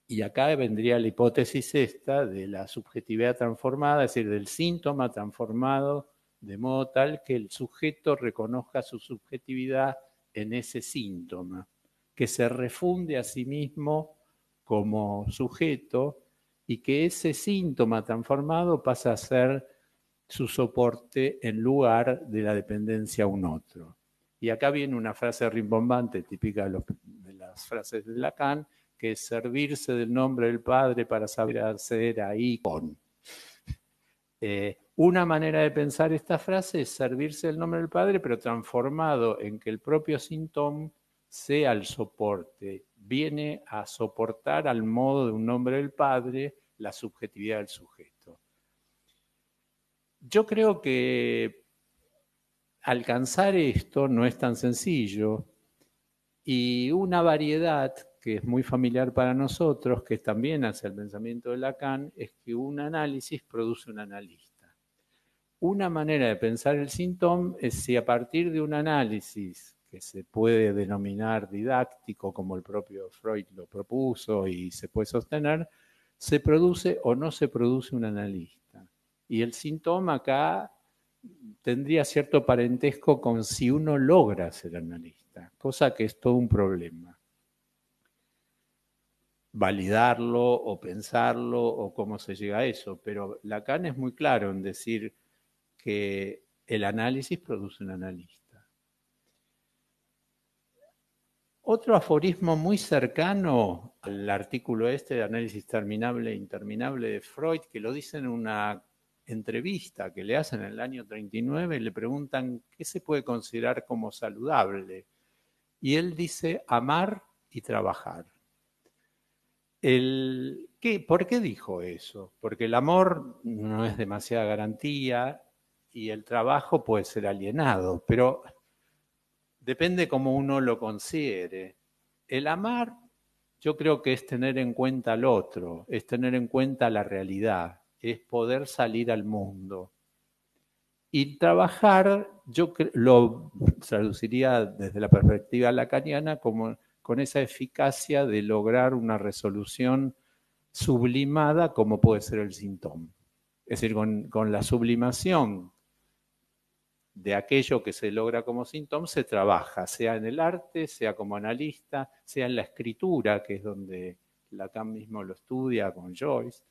Y acá vendría la hipótesis esta de la subjetividad transformada, es decir, del síntoma transformado de modo tal que el sujeto reconozca su subjetividad en ese síntoma, que se refunde a sí mismo como sujeto y que ese síntoma transformado pasa a ser su soporte en lugar de la dependencia a un otro. Y acá viene una frase rimbombante típica de las frases de Lacan, que es servirse del nombre del Padre para saber hacer ahí con. Una manera de pensar esta frase es servirse del nombre del Padre, pero transformado en que el propio síntoma sea el soporte, viene a soportar al modo de un nombre del Padre la subjetividad del sujeto. Yo creo que alcanzar esto no es tan sencillo y una variedad que es muy familiar para nosotros, que también hace el pensamiento de Lacan, es que un análisis produce un analista. Una manera de pensar el síntoma es si a partir de un análisis que se puede denominar didáctico, como el propio Freud lo propuso y se puede sostener, se produce o no se produce un analista. Y el síntoma acá tendría cierto parentesco con si uno logra ser analista, cosa que es todo un problema. Validarlo o pensarlo o cómo se llega a eso, pero Lacan es muy claro en decir que el análisis produce un analista. Otro aforismo muy cercano al artículo este de análisis terminable e interminable de Freud, que lo dice en una entrevista que le hacen en el año 39, le preguntan qué se puede considerar como saludable. Y él dice amar y trabajar. ¿Por qué dijo eso? Porque el amor no es demasiada garantía y el trabajo puede ser alienado, pero depende cómo uno lo considere. El amar yo creo que es tener en cuenta al otro, es tener en cuenta la realidad, es poder salir al mundo. Y trabajar, yo lo traduciría desde la perspectiva lacaniana como con esa eficacia de lograr una resolución sublimada como puede ser el síntoma. Es decir, con la sublimación de aquello que se logra como síntoma se trabaja, sea en el arte, sea como analista, sea en la escritura, que es donde Lacan mismo lo estudia con Joyce,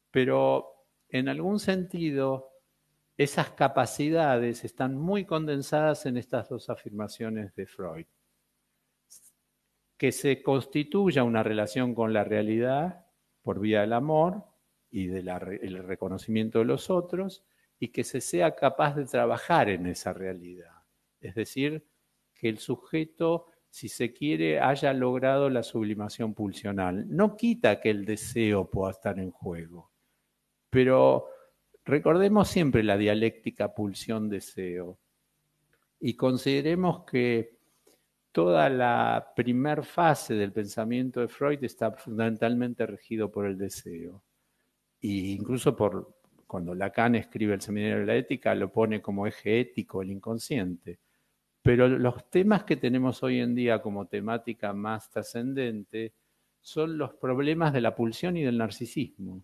pero en algún sentido esas capacidades están muy condensadas en estas dos afirmaciones de Freud. Que se constituya una relación con la realidad por vía del amor y el reconocimiento de los otros, y que se sea capaz de trabajar en esa realidad. Es decir, que el sujeto, si se quiere, haya logrado la sublimación pulsional. No quita que el deseo pueda estar en juego, pero recordemos siempre la dialéctica pulsión-deseo y consideremos que toda la primer fase del pensamiento de Freud está fundamentalmente regido por el deseo. E incluso cuando Lacan escribe el Seminario de la Ética, lo pone como eje ético el inconsciente. Pero los temas que tenemos hoy en día como temática más trascendente son los problemas de la pulsión y del narcisismo.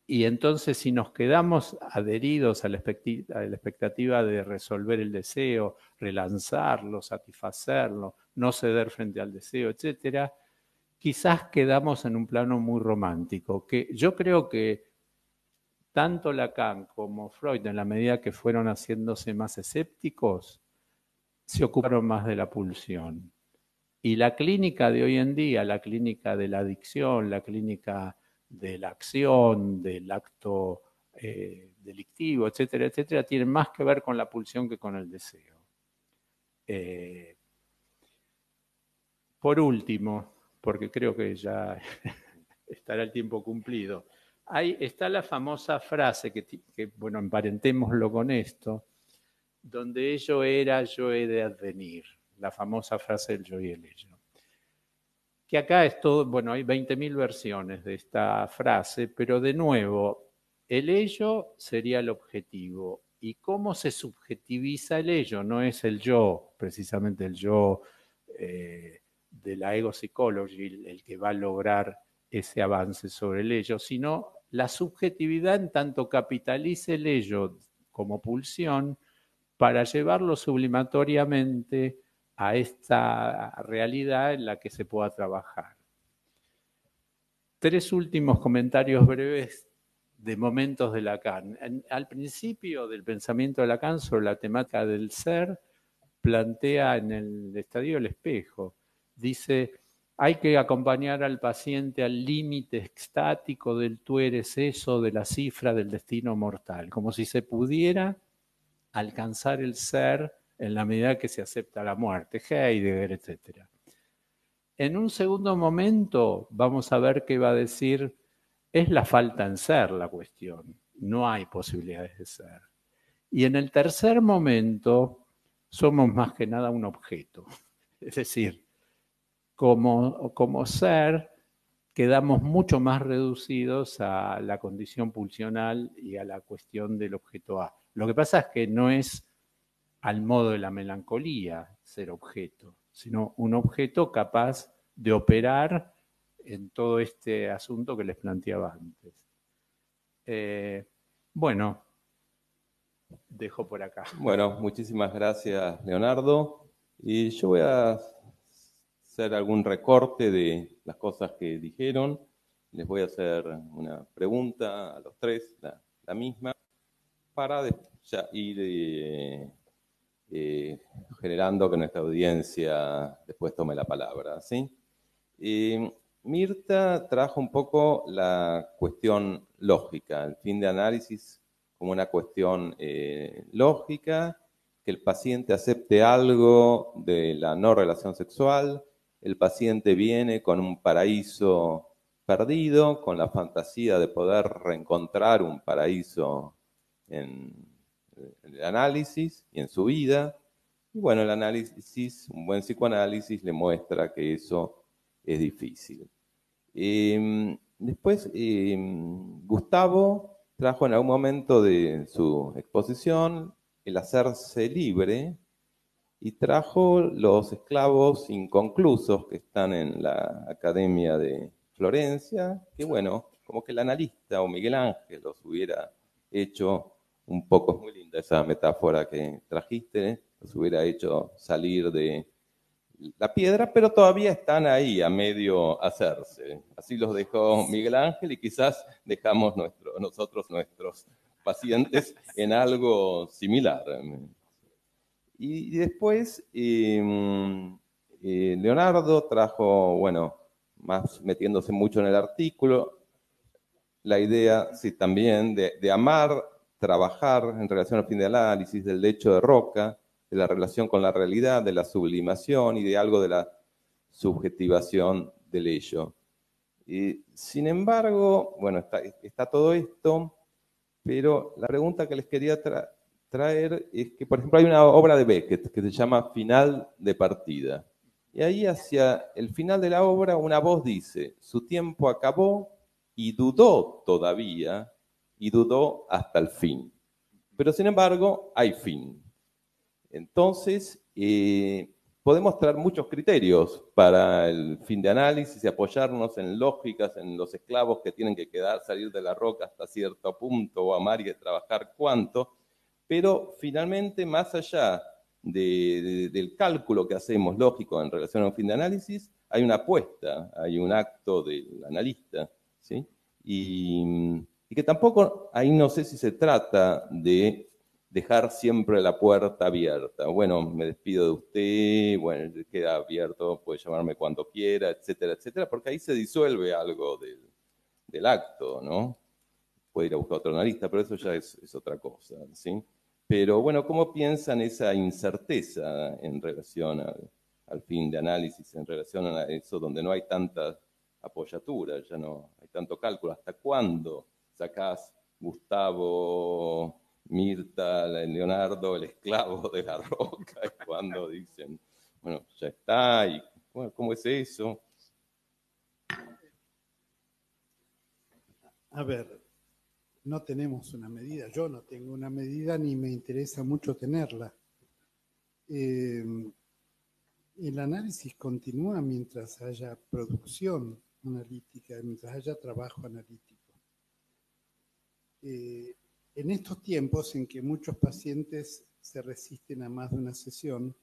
Y entonces, si nos quedamos adheridos a la expectativa de resolver el deseo, relanzarlo, satisfacerlo, no ceder frente al deseo, etcétera, quizás quedamos en un plano muy romántico, que yo creo que tanto Lacan como Freud, en la medida que fueron haciéndose más escépticos, se ocuparon más de la pulsión. Y la clínica de hoy en día, la clínica de la adicción, la clínica de la acción, del acto delictivo, etcétera, etcétera, tiene más que ver con la pulsión que con el deseo. Por último, porque creo que ya estará el tiempo cumplido, ahí está la famosa frase que bueno, emparentémoslo con esto, donde ello era, yo he de advenir, la famosa frase del yo y el ello. Que acá es todo, bueno, hay 20.000 versiones de esta frase, pero de nuevo, el ello sería el objetivo. ¿Y cómo se subjetiviza el ello? No es el yo, precisamente el yo de la ego psychology, el que va a lograr ese avance sobre el ello, sino la subjetividad en tanto capitalice el ello como pulsión para llevarlo sublimatoriamente a esta realidad en la que se pueda trabajar. 3 últimos comentarios breves de momentos de Lacan. Al principio del pensamiento de Lacan sobre la temática del ser, plantea en el estadio del espejo, dice, hay que acompañar al paciente al límite extático del tú eres eso, de la cifra del destino mortal, como si se pudiera alcanzar el ser en la medida que se acepta la muerte, Heidegger, etc. En un segundo momento vamos a ver que va a decir, es la falta en ser la cuestión, no hay posibilidades de ser. Y en el tercer momento somos más que nada un objeto, es decir, como ser quedamos mucho más reducidos a la condición pulsional y a la cuestión del objeto A. Lo que pasa es que no es al modo de la melancolía ser objeto, sino un objeto capaz de operar en todo este asunto que les planteaba antes. Bueno, dejo por acá. Bueno, muchísimas gracias, Leonardo. Y yo voy a hacer algún recorte de las cosas que dijeron. Les voy a hacer una pregunta a los tres, la misma, para ya ir generando que nuestra audiencia después tome la palabra, ¿sí? Mirta trajo un poco la cuestión lógica, el fin de análisis como una cuestión lógica, que el paciente acepte algo de la no relación sexual, el paciente viene con un paraíso perdido, con la fantasía de poder reencontrar un paraíso en el análisis y en su vida. Y bueno, el análisis, un buen psicoanálisis le muestra que eso es difícil. Después, Gustavo trajo en algún momento de su exposición el hacerse libre y trajo los esclavos inconclusos que están en la Academia de Florencia, que bueno, como que el analista o Miguel Ángel los hubiera hecho un poco, es muy linda esa metáfora que trajiste, los hubiera hecho salir de la piedra, pero todavía están ahí a medio hacerse. Así los dejó Miguel Ángel y quizás dejamos nosotros nuestros pacientes en algo similar. Y después Leonardo trajo, bueno, más metiéndose mucho en el artículo, la idea, sí, también de amar, trabajar en relación al fin de análisis, del lecho de Roca, de la relación con la realidad, de la sublimación y de algo de la subjetivación del ello. Sin embargo, bueno, está todo esto, pero la pregunta que les quería traer es que, por ejemplo, hay una obra de Beckett que se llama Final de partida. Y ahí hacia el final de la obra una voz dice, su tiempo acabó y dudó todavía, y dudó hasta el fin. Pero sin embargo, hay fin. Entonces, podemos traer muchos criterios para el fin de análisis y apoyarnos en lógicas, en los esclavos que tienen que salir de la roca hasta cierto punto, o amar y trabajar cuánto, pero finalmente, más allá del cálculo que hacemos lógico en relación a un fin de análisis, hay una apuesta, hay un acto del analista, ¿sí? Y que tampoco, ahí no sé si se trata de dejar siempre la puerta abierta. Bueno, me despido de usted, bueno, queda abierto, puede llamarme cuando quiera, etcétera, etcétera, porque ahí se disuelve algo del acto, ¿no? Puede ir a buscar otro analista, pero eso ya es otra cosa, ¿sí? Pero bueno, ¿cómo piensan esa incerteza en relación al fin de análisis, en relación a eso donde no hay tanta apoyatura, ya no hay tanto cálculo? ¿Hasta cuándo sacás Gustavo, Mirta, Leonardo, el esclavo de la roca? Y cuando dicen, bueno, ya está, y bueno, ¿cómo es eso? A ver, no tenemos una medida, yo no tengo una medida ni me interesa mucho tenerla. El análisis continúa mientras haya producción analítica, mientras haya trabajo analítico. En estos tiempos en que muchos pacientes se resisten a más de una sesión,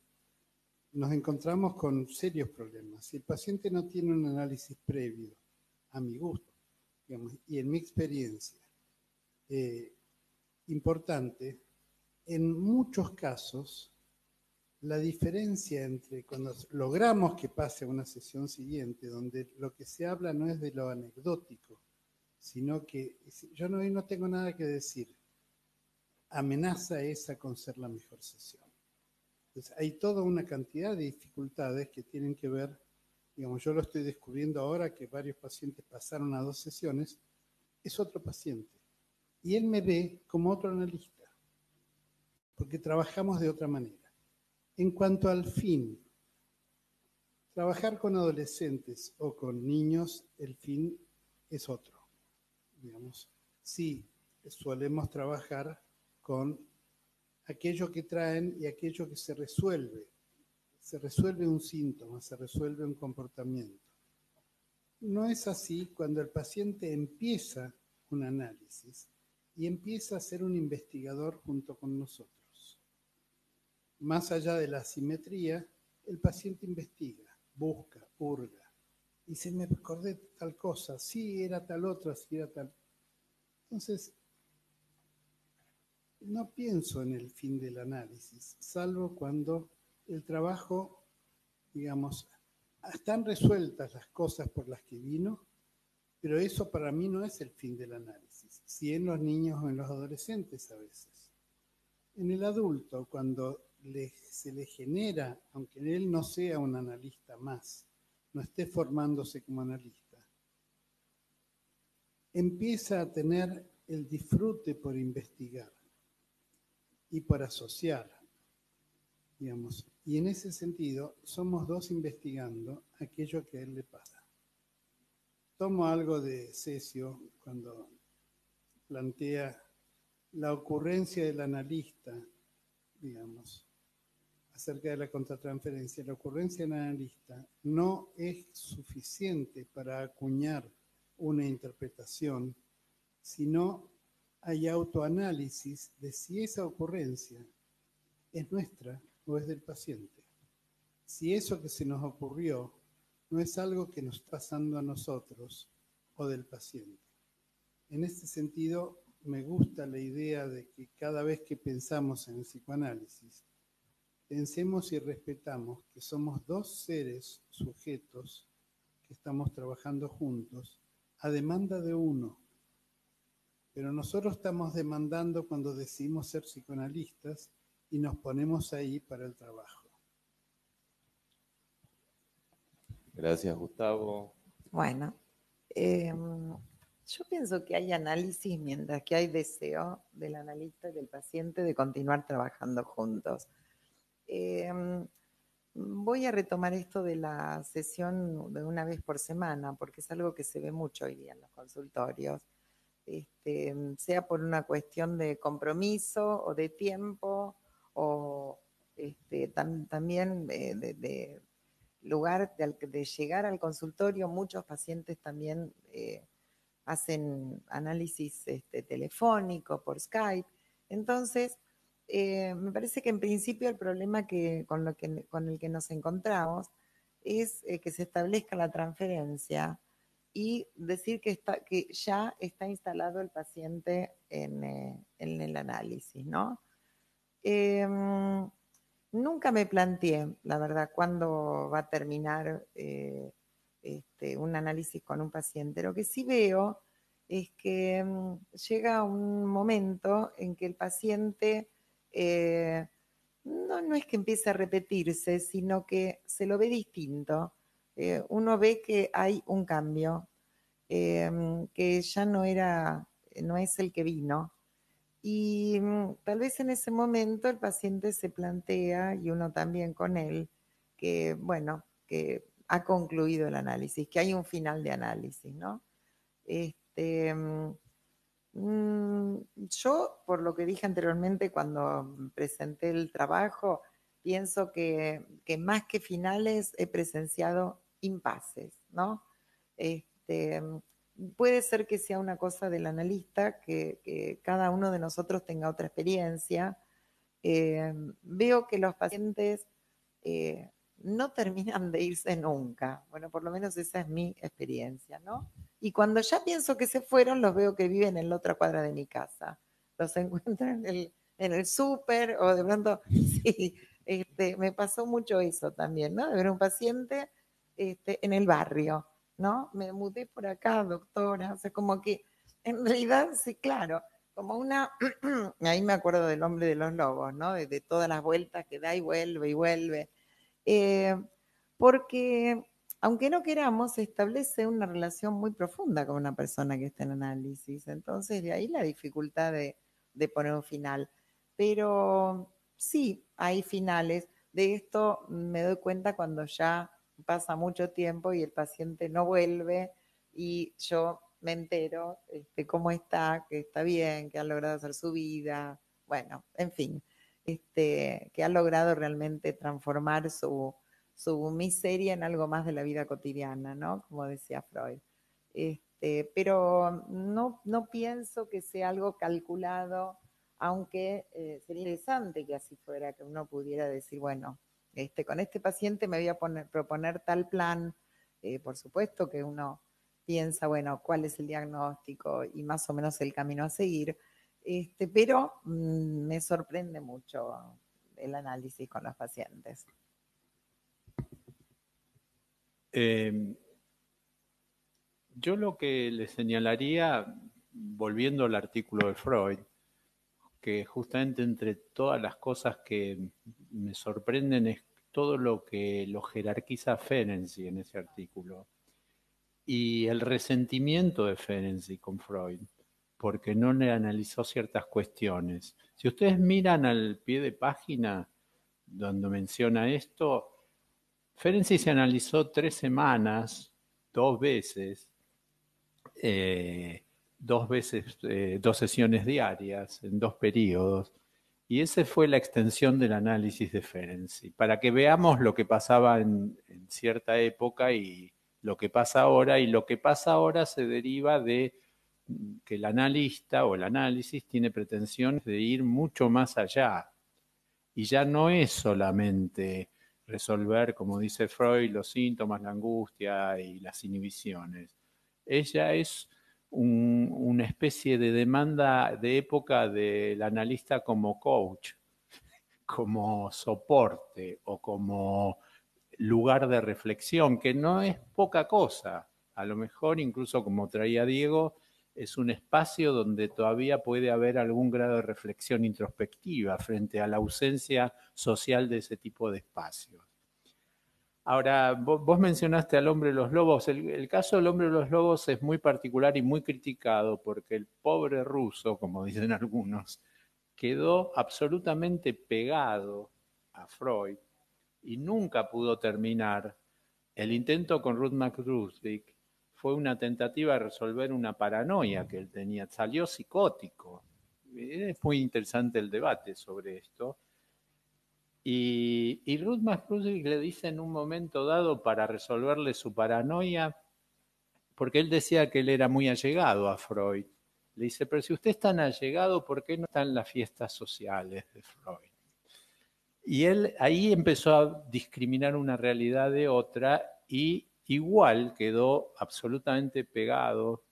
nos encontramos con serios problemas. Si el paciente no tiene un análisis previo, a mi gusto, digamos, y en mi experiencia, importante, en muchos casos, la diferencia entre cuando logramos que pase a una sesión siguiente, donde lo que se habla no es de lo anecdótico, sino que yo no tengo nada que decir, amenaza esa con ser la mejor sesión. Entonces, hay toda una cantidad de dificultades que tienen que ver, digamos, yo lo estoy descubriendo ahora que varios pacientes pasaron a 2 sesiones, es otro paciente. Y él me ve como otro analista, porque trabajamos de otra manera. En cuanto al fin, trabajar con adolescentes o con niños, el fin es otro. Digamos, sí, solemos trabajar con aquello que traen y aquello que se resuelve. Se resuelve un síntoma, se resuelve un comportamiento. No es así cuando el paciente empieza un análisis y empieza a ser un investigador junto con nosotros. Más allá de la asimetría, el paciente investiga, busca, hurga. Y se me acordé tal cosa, sí, era tal otra, sí, era tal. Entonces, no pienso en el fin del análisis, salvo cuando el trabajo, digamos, están resueltas las cosas por las que vino, pero eso para mí no es el fin del análisis, sí en los niños o en los adolescentes a veces. En el adulto, cuando se le genera, aunque él no sea un analista más, no esté formándose como analista, empieza a tener el disfrute por investigar y por asociar, digamos. Y en ese sentido, somos dos investigando aquello que a él le pasa. Tomo algo de Ceccio cuando plantea la ocurrencia del analista, digamos, acerca de la contratransferencia. La ocurrencia del analista no es suficiente para acuñar una interpretación, sino hay autoanálisis de si esa ocurrencia es nuestra o es del paciente. Si eso que se nos ocurrió no es algo que nos está pasando a nosotros o del paciente. En este sentido, me gusta la idea de que cada vez que pensamos en el psicoanálisis, pensemos y respetamos que somos dos seres sujetos que estamos trabajando juntos a demanda de uno. Pero nosotros estamos demandando cuando decidimos ser psicoanalistas y nos ponemos ahí para el trabajo. Gracias, Gustavo. Bueno, yo pienso que hay análisis mientras que hay deseo del analista y del paciente de continuar trabajando juntos. Voy a retomar esto de la sesión de una vez por semana, porque es algo que se ve mucho hoy día en los consultorios, sea por una cuestión de compromiso o de tiempo, o también de lugar de llegar al consultorio. Muchos pacientes también hacen análisis telefónico por Skype. Entonces, me parece que en principio el problema con el que nos encontramos es que se establezca la transferencia y decir que ya está instalado el paciente en el análisis, ¿no? Nunca me planteé, la verdad, cuándo va a terminar un análisis con un paciente. Lo que sí veo es que llega un momento en que el paciente no es que empiece a repetirse, sino que se lo ve distinto. Uno ve que hay un cambio, que ya no es el que vino. Y tal vez en ese momento el paciente se plantea, y uno también con él, que bueno, que ha concluido el análisis, que hay un final de análisis, ¿no? Yo, por lo que dije anteriormente cuando presenté el trabajo, pienso que más que finales he presenciado impases, ¿no? Puede ser que sea una cosa del analista, que cada uno de nosotros tenga otra experiencia. Veo que los pacientes no terminan de irse nunca. Bueno, por lo menos esa es mi experiencia, ¿no? Y cuando ya pienso que se fueron, los veo que viven en la otra cuadra de mi casa. Los encuentro en el súper, o de pronto, sí, me pasó mucho eso también, ¿no? De ver un paciente en el barrio, ¿no? Me mudé por acá, doctora. O sea, como que en realidad, sí, claro, como una, ahí me acuerdo del Hombre de los Lobos, ¿no? De todas las vueltas que da y vuelve y vuelve. Eh, Porque aunque no queramos, se establece una relación muy profunda con una persona que está en análisis. Entonces, de ahí la dificultad de poner un final. Pero sí, hay finales. De esto me doy cuenta cuando ya pasa mucho tiempo y el paciente no vuelve y yo me entero cómo está, que está bien, que ha logrado hacer su vida. Bueno, en fin, que ha logrado realmente transformar su miseria en algo más de la vida cotidiana, ¿no? Como decía Freud. Pero no pienso que sea algo calculado, aunque sería interesante que así fuera, que uno pudiera decir, bueno, con este paciente me voy a proponer tal plan. Por supuesto que uno piensa, bueno, cuál es el diagnóstico y más o menos el camino a seguir, pero me sorprende mucho el análisis con los pacientes. Yo lo que le señalaría, volviendo al artículo de Freud, que justamente entre todas las cosas que me sorprenden es todo lo que lo jerarquiza Ferenczi en ese artículo y el resentimiento de Ferenczi con Freud, porque no le analizó ciertas cuestiones. Si ustedes miran al pie de página donde menciona esto, Ferenczi se analizó 3 semanas, 2 veces, 2 sesiones diarias, en 2 periodos, y esa fue la extensión del análisis de Ferenczi, para que veamos lo que pasaba en cierta época y lo que pasa ahora, y lo que pasa ahora se deriva de que el analista o el análisis tiene pretensiones de ir mucho más allá, y ya no es solamente resolver, como dice Freud, los síntomas, la angustia y las inhibiciones. Ella es una especie de demanda de época del analista como coach, como soporte o como lugar de reflexión, que no es poca cosa. A lo mejor, incluso como traía Diego, es un espacio donde todavía puede haber algún grado de reflexión introspectiva frente a la ausencia social de ese tipo de espacios. Ahora, vos mencionaste al hombre de los lobos. El caso del hombre de los lobos es muy particular y muy criticado porque el pobre ruso, como dicen algunos, quedó absolutamente pegado a Freud y nunca pudo terminar. El intento con Ruth McRuthwick fue una tentativa de resolver una paranoia que él tenía. Salió psicótico. Es muy interesante el debate sobre esto. Y Ruth McRuthwick le dice en un momento dado para resolverle su paranoia, porque él decía que él era muy allegado a Freud. Le dice, pero si usted es tan allegado, ¿por qué no está en las fiestas sociales de Freud? Y él ahí empezó a discriminar una realidad de otra y igual quedó absolutamente pegado.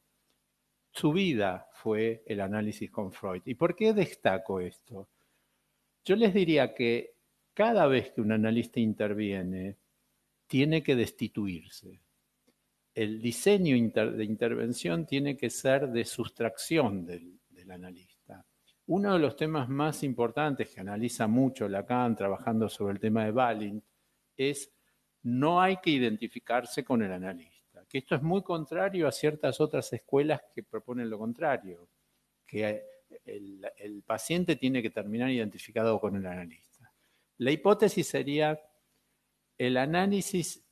Su vida fue el análisis con Freud. ¿Y por qué destaco esto? Yo les diría que cada vez que un analista interviene, tiene que destituirse. El diseño de intervención tiene que ser de sustracción del analista. Uno de los temas más importantes que analiza mucho Lacan trabajando sobre el tema de Balint es no hay que identificarse con el analista, que esto es muy contrario a ciertas otras escuelas que proponen lo contrario, que el paciente tiene que terminar identificado con el analista. La hipótesis sería el análisis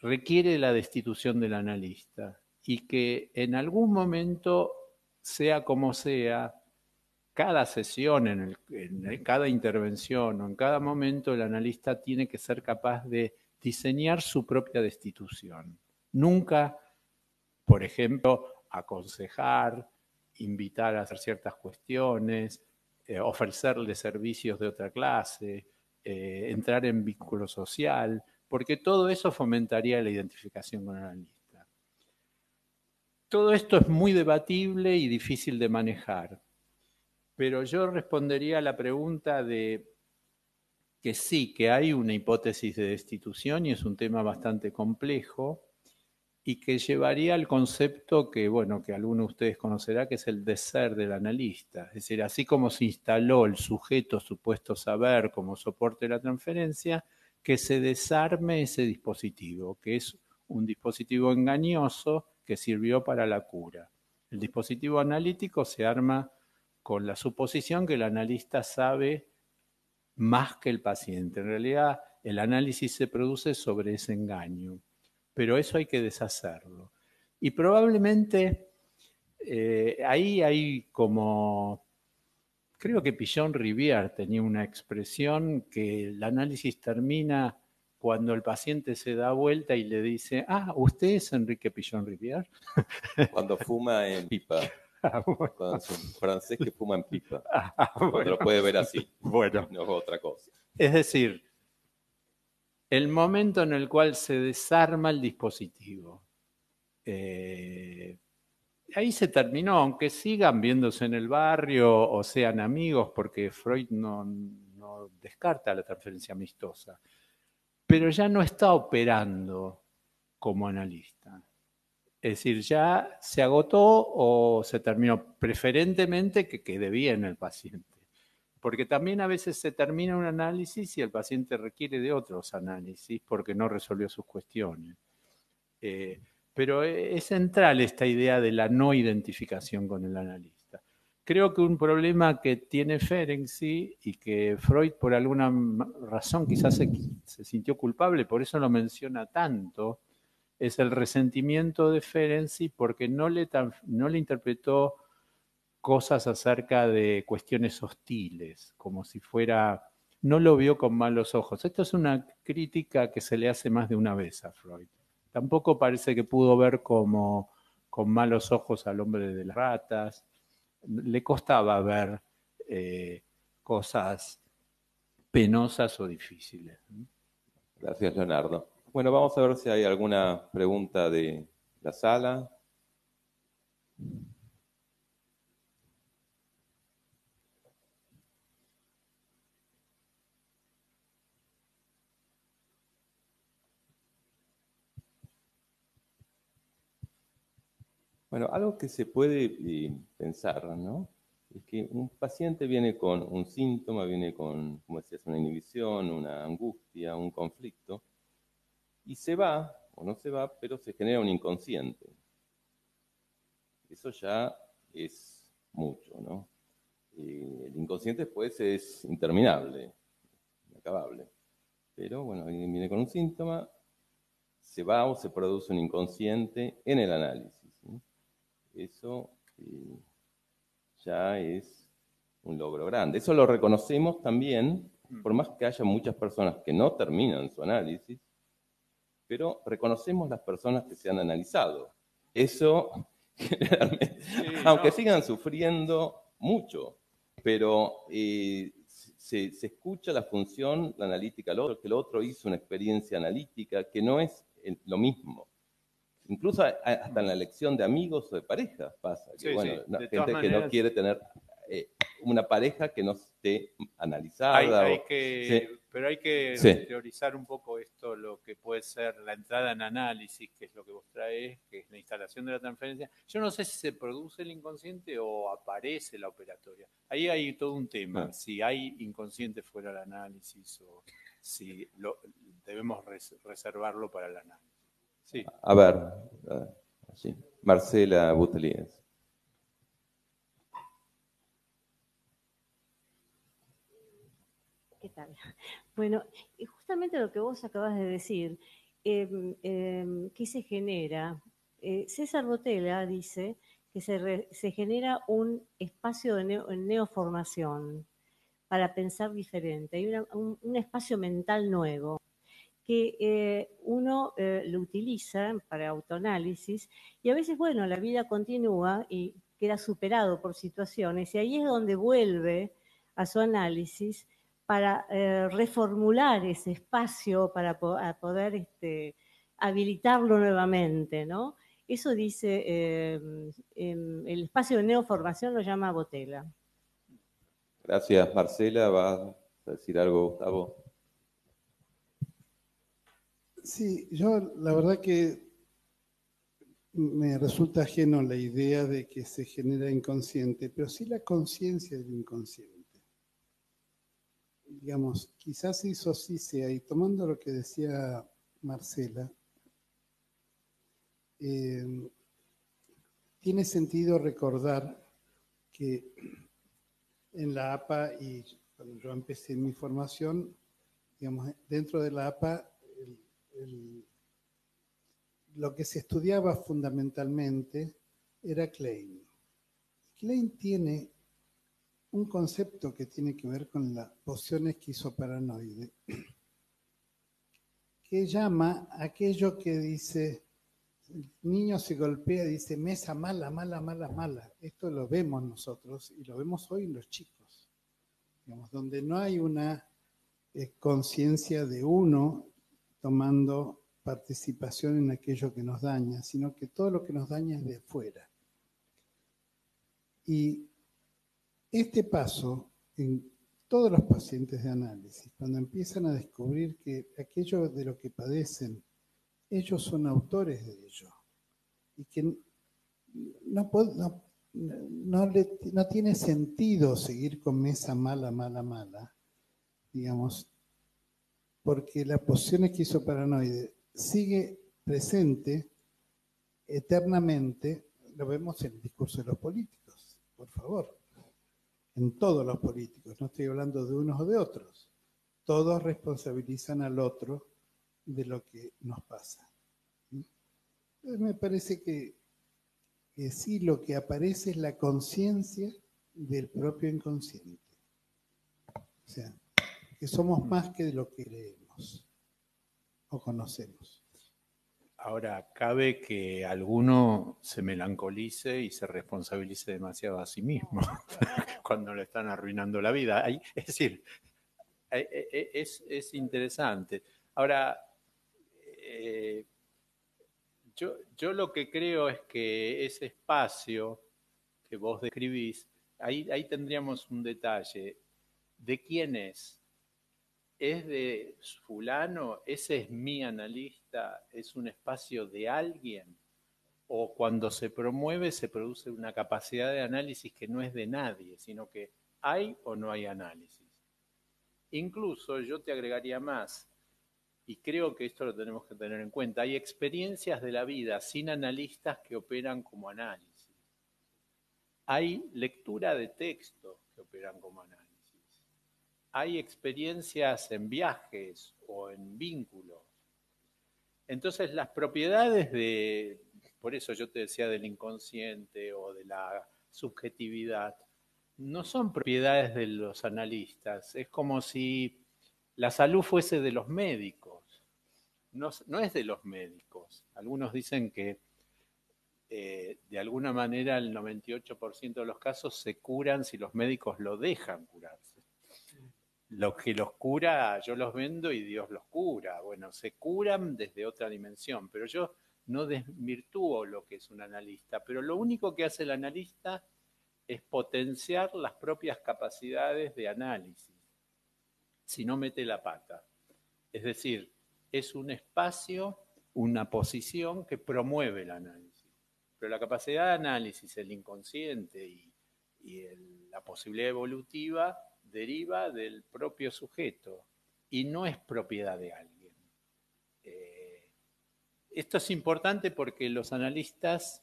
requiere la destitución del analista y que en algún momento, sea como sea, cada sesión, en cada intervención o en cada momento, el analista tiene que ser capaz de diseñar su propia destitución. Nunca, por ejemplo, aconsejar, invitar a hacer ciertas cuestiones, ofrecerle servicios de otra clase, entrar en vínculo social, porque todo eso fomentaría la identificación con el analista. Todo esto es muy debatible y difícil de manejar, pero yo respondería a la pregunta de que sí, que hay una hipótesis de destitución y es un tema bastante complejo y que llevaría al concepto que, bueno, que alguno de ustedes conocerá, que es el de ser del analista. Es decir, así como se instaló el sujeto supuesto saber como soporte de la transferencia, que se desarme ese dispositivo, que es un dispositivo engañoso que sirvió para la cura. El dispositivo analítico se arma con la suposición que el analista sabe más que el paciente. En realidad, el análisis se produce sobre ese engaño, pero eso hay que deshacerlo. Y probablemente ahí hay como, creo que Pichon-Rivière tenía una expresión que el análisis termina cuando el paciente se da vuelta y le dice, ah, ¿usted es Enrique Pichon-Rivière? Cuando fuma en pipa. Bueno. Cuando es un francés que fuma en pipa. Bueno. Cuando lo puede ver así. Bueno. No es otra cosa. Es decir, el momento en el cual se desarma el dispositivo. Ahí se terminó, aunque sigan viéndose en el barrio o sean amigos, porque Freud no descarta la transferencia amistosa, pero ya no está operando como analista. Es decir, ya se agotó o se terminó, preferentemente que quede bien el paciente. Porque también a veces se termina un análisis y el paciente requiere de otros análisis porque no resolvió sus cuestiones. Pero es central esta idea de la no identificación con el analista. Creo que un problema que tiene Ferenczi y que Freud por alguna razón quizás se sintió culpable, por eso lo menciona tanto, es el resentimiento de Ferenczi porque no le interpretó cosas acerca de cuestiones hostiles, como si fuera, no lo vio con malos ojos. Esto es una crítica que se le hace más de una vez a Freud. Tampoco parece que pudo ver como con malos ojos al hombre de las ratas. Le costaba ver cosas penosas o difíciles. Gracias, Leonardo. Bueno, vamos a ver si hay alguna pregunta de la sala. Bueno, algo que se puede pensar, ¿no? Es que un paciente viene con un síntoma, viene con, como decías, una inhibición, una angustia, un conflicto, y se va, o no se va, pero se genera un inconsciente. Eso ya es mucho, ¿no? El inconsciente después es interminable, inacabable. Pero bueno, alguien viene con un síntoma, se va o se produce un inconsciente en el análisis, ¿sí? Eso ya es un logro grande. Eso lo reconocemos también, por más que haya muchas personas que no terminan su análisis, pero reconocemos las personas que se han analizado. Eso, generalmente, aunque sigan sufriendo mucho, pero se escucha la función, la analítica del otro, que el otro hizo una experiencia analítica que no es lo mismo. Incluso hasta en la elección de amigos o de parejas pasa. Que, bueno, gente que no quiere tener una pareja que no esté analizada. Pero hay que teorizar un poco esto, lo que puede ser la entrada en análisis, que es lo que vos traes, que es la instalación de la transferencia. Yo no sé si se produce el inconsciente o aparece la operatoria. Ahí hay todo un tema, si hay inconsciente fuera del análisis o si debemos reservarlo para el análisis. Sí. A ver, sí. Marcela Butelíes. ¿Qué tal? Bueno, justamente lo que vos acabas de decir, ¿qué se genera? César Botella dice que se genera un espacio de neoformación para pensar diferente. Hay un espacio mental nuevo que uno lo utiliza para autoanálisis y a veces, bueno, la vida continúa y queda superado por situaciones y ahí es donde vuelve a su análisis para reformular ese espacio, para poder habilitarlo nuevamente, ¿no? Eso dice, el espacio de neoformación lo llama Botella. Gracias, Marcela. ¿Vas a decir algo, Gustavo? Sí, yo la verdad que me resulta ajeno la idea de que se genera inconsciente, pero sí la conciencia del inconsciente. Digamos, quizás eso sí sea, y tomando lo que decía Marcela, tiene sentido recordar que en la APA y cuando yo empecé mi formación, digamos, dentro de la APA, lo que se estudiaba fundamentalmente era Klein. Klein tiene un concepto que tiene que ver con la poción esquizoparanoide, que llama aquello que dice, el niño se golpea y dice, mesa mala, mala, mala, mala. Esto lo vemos nosotros y lo vemos hoy en los chicos, digamos, donde no hay una conciencia de uno tomando participación en aquello que nos daña, sino que todo lo que nos daña es de afuera. Y este paso en todos los pacientes de análisis, cuando empiezan a descubrir que aquello de lo que padecen, ellos son autores de ello, y que no tiene sentido seguir con mesa mala, mala, mala, digamos, porque la poción esquizoparanoide sigue presente eternamente, lo vemos en el discurso de los políticos, por favor, en todos los políticos, no estoy hablando de unos o de otros, todos responsabilizan al otro de lo que nos pasa. Entonces me parece que sí, lo que aparece es la conciencia del propio inconsciente. O sea, que somos más que de lo que creemos o conocemos. Ahora, cabe que alguno se melancolice y se responsabilice demasiado a sí mismo cuando le están arruinando la vida. Es decir, es interesante. Ahora, yo lo que creo es que ese espacio que vos describís, ahí tendríamos un detalle. ¿De quién es? ¿Es de fulano? ¿Ese es mi analista? ¿Es un espacio de alguien? o cuando se promueve se produce una capacidad de análisis que no es de nadie, sino que hay o no hay análisis. Incluso yo te agregaría más, y creo que esto lo tenemos que tener en cuenta, hay experiencias de la vida sin analistas que operan como análisis. Hay lectura de textos que operan como análisis. Hay experiencias en viajes o en vínculos. Entonces las propiedades de, por eso yo te decía del inconsciente o de la subjetividad, no son propiedades de los analistas. Es como si la salud fuese de los médicos. No, no es de los médicos. Algunos dicen que de alguna manera el 98% de los casos se curan si los médicos lo dejan curarse. Los que los cura, yo los vendo y Dios los cura. Bueno, se curan desde otra dimensión, pero yo no desvirtúo lo que es un analista. Pero lo único que hace el analista es potenciar las propias capacidades de análisis, si no mete la pata. Es decir, es un espacio, una posición que promueve el análisis. Pero la capacidad de análisis, el inconsciente y la posibilidad evolutiva deriva del propio sujeto y no es propiedad de alguien. Esto es importante porque los analistas,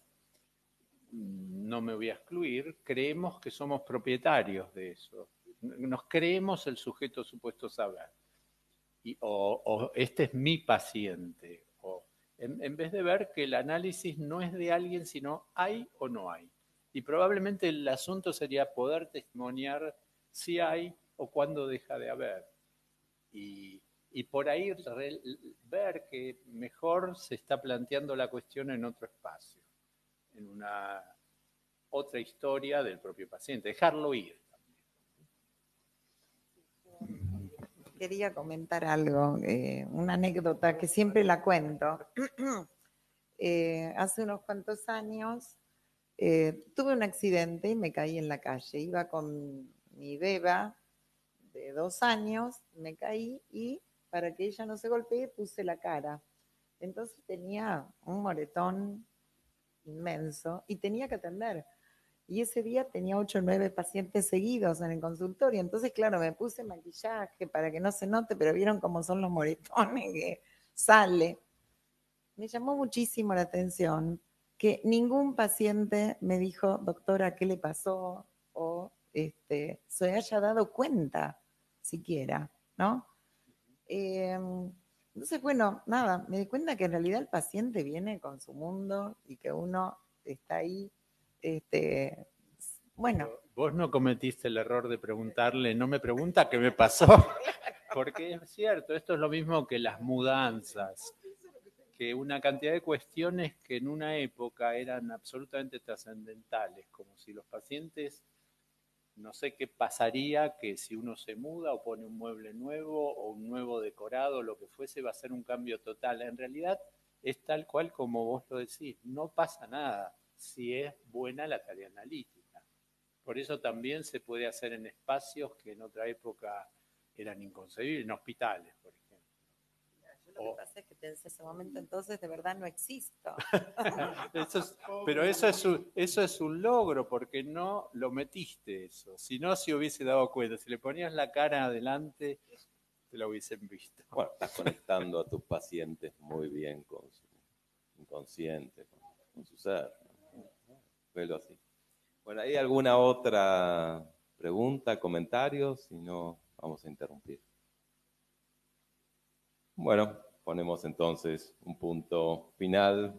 no me voy a excluir, creemos que somos propietarios de eso. Nos creemos el sujeto supuesto saber. O este es mi paciente. En vez de ver que el análisis no es de alguien, sino hay o no hay. Y probablemente el asunto sería poder testimoniar si hay o cuándo deja de haber. Y por ahí ver que mejor se está planteando la cuestión en otro espacio, en una otra historia del propio paciente, dejarlo ir. Quería comentar algo, una anécdota que siempre la cuento. Hace unos cuantos años tuve un accidente y me caí en la calle. Iba con mi beba de 2 años, me caí y para que ella no se golpee puse la cara. Entonces tenía un moretón inmenso y tenía que atender. Y ese día tenía 8 o 9 pacientes seguidos en el consultorio. Entonces, claro, me puse maquillaje para que no se note, pero vieron cómo son los moretones que sale. Me llamó muchísimo la atención que ningún paciente me dijo, doctora, ¿qué le pasó? O se haya dado cuenta siquiera, ¿no? Entonces, bueno, nada, me di cuenta que en realidad el paciente viene con su mundo y que uno está ahí, bueno. Vos no cometiste el error de preguntarle, no me pregunta qué me pasó, porque es cierto, esto es lo mismo que las mudanzas, que una cantidad de cuestiones que en una época eran absolutamente trascendentales, como si los pacientes, no sé qué pasaría que si uno se muda o pone un mueble nuevo o un nuevo decorado, lo que fuese, va a ser un cambio total. En realidad es tal cual como vos lo decís, no pasa nada si es buena la tarea analítica. Por eso también se puede hacer en espacios que en otra época eran inconcebibles, en hospitales, por ejemplo. Lo que pasa es que en ese momento entonces de verdad no existo. Pero eso es un logro porque no lo metiste eso. Si no, se hubiese dado cuenta. Si le ponías la cara adelante, te lo hubiesen visto. Bueno, estás conectando a tus pacientes muy bien con su inconsciente, con su ser. Velo así. Bueno, ¿hay alguna otra pregunta, comentario? Si no, vamos a interrumpir. Bueno, ponemos entonces un punto final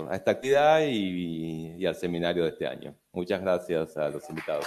a esta actividad y al seminario de este año. Muchas gracias a los invitados.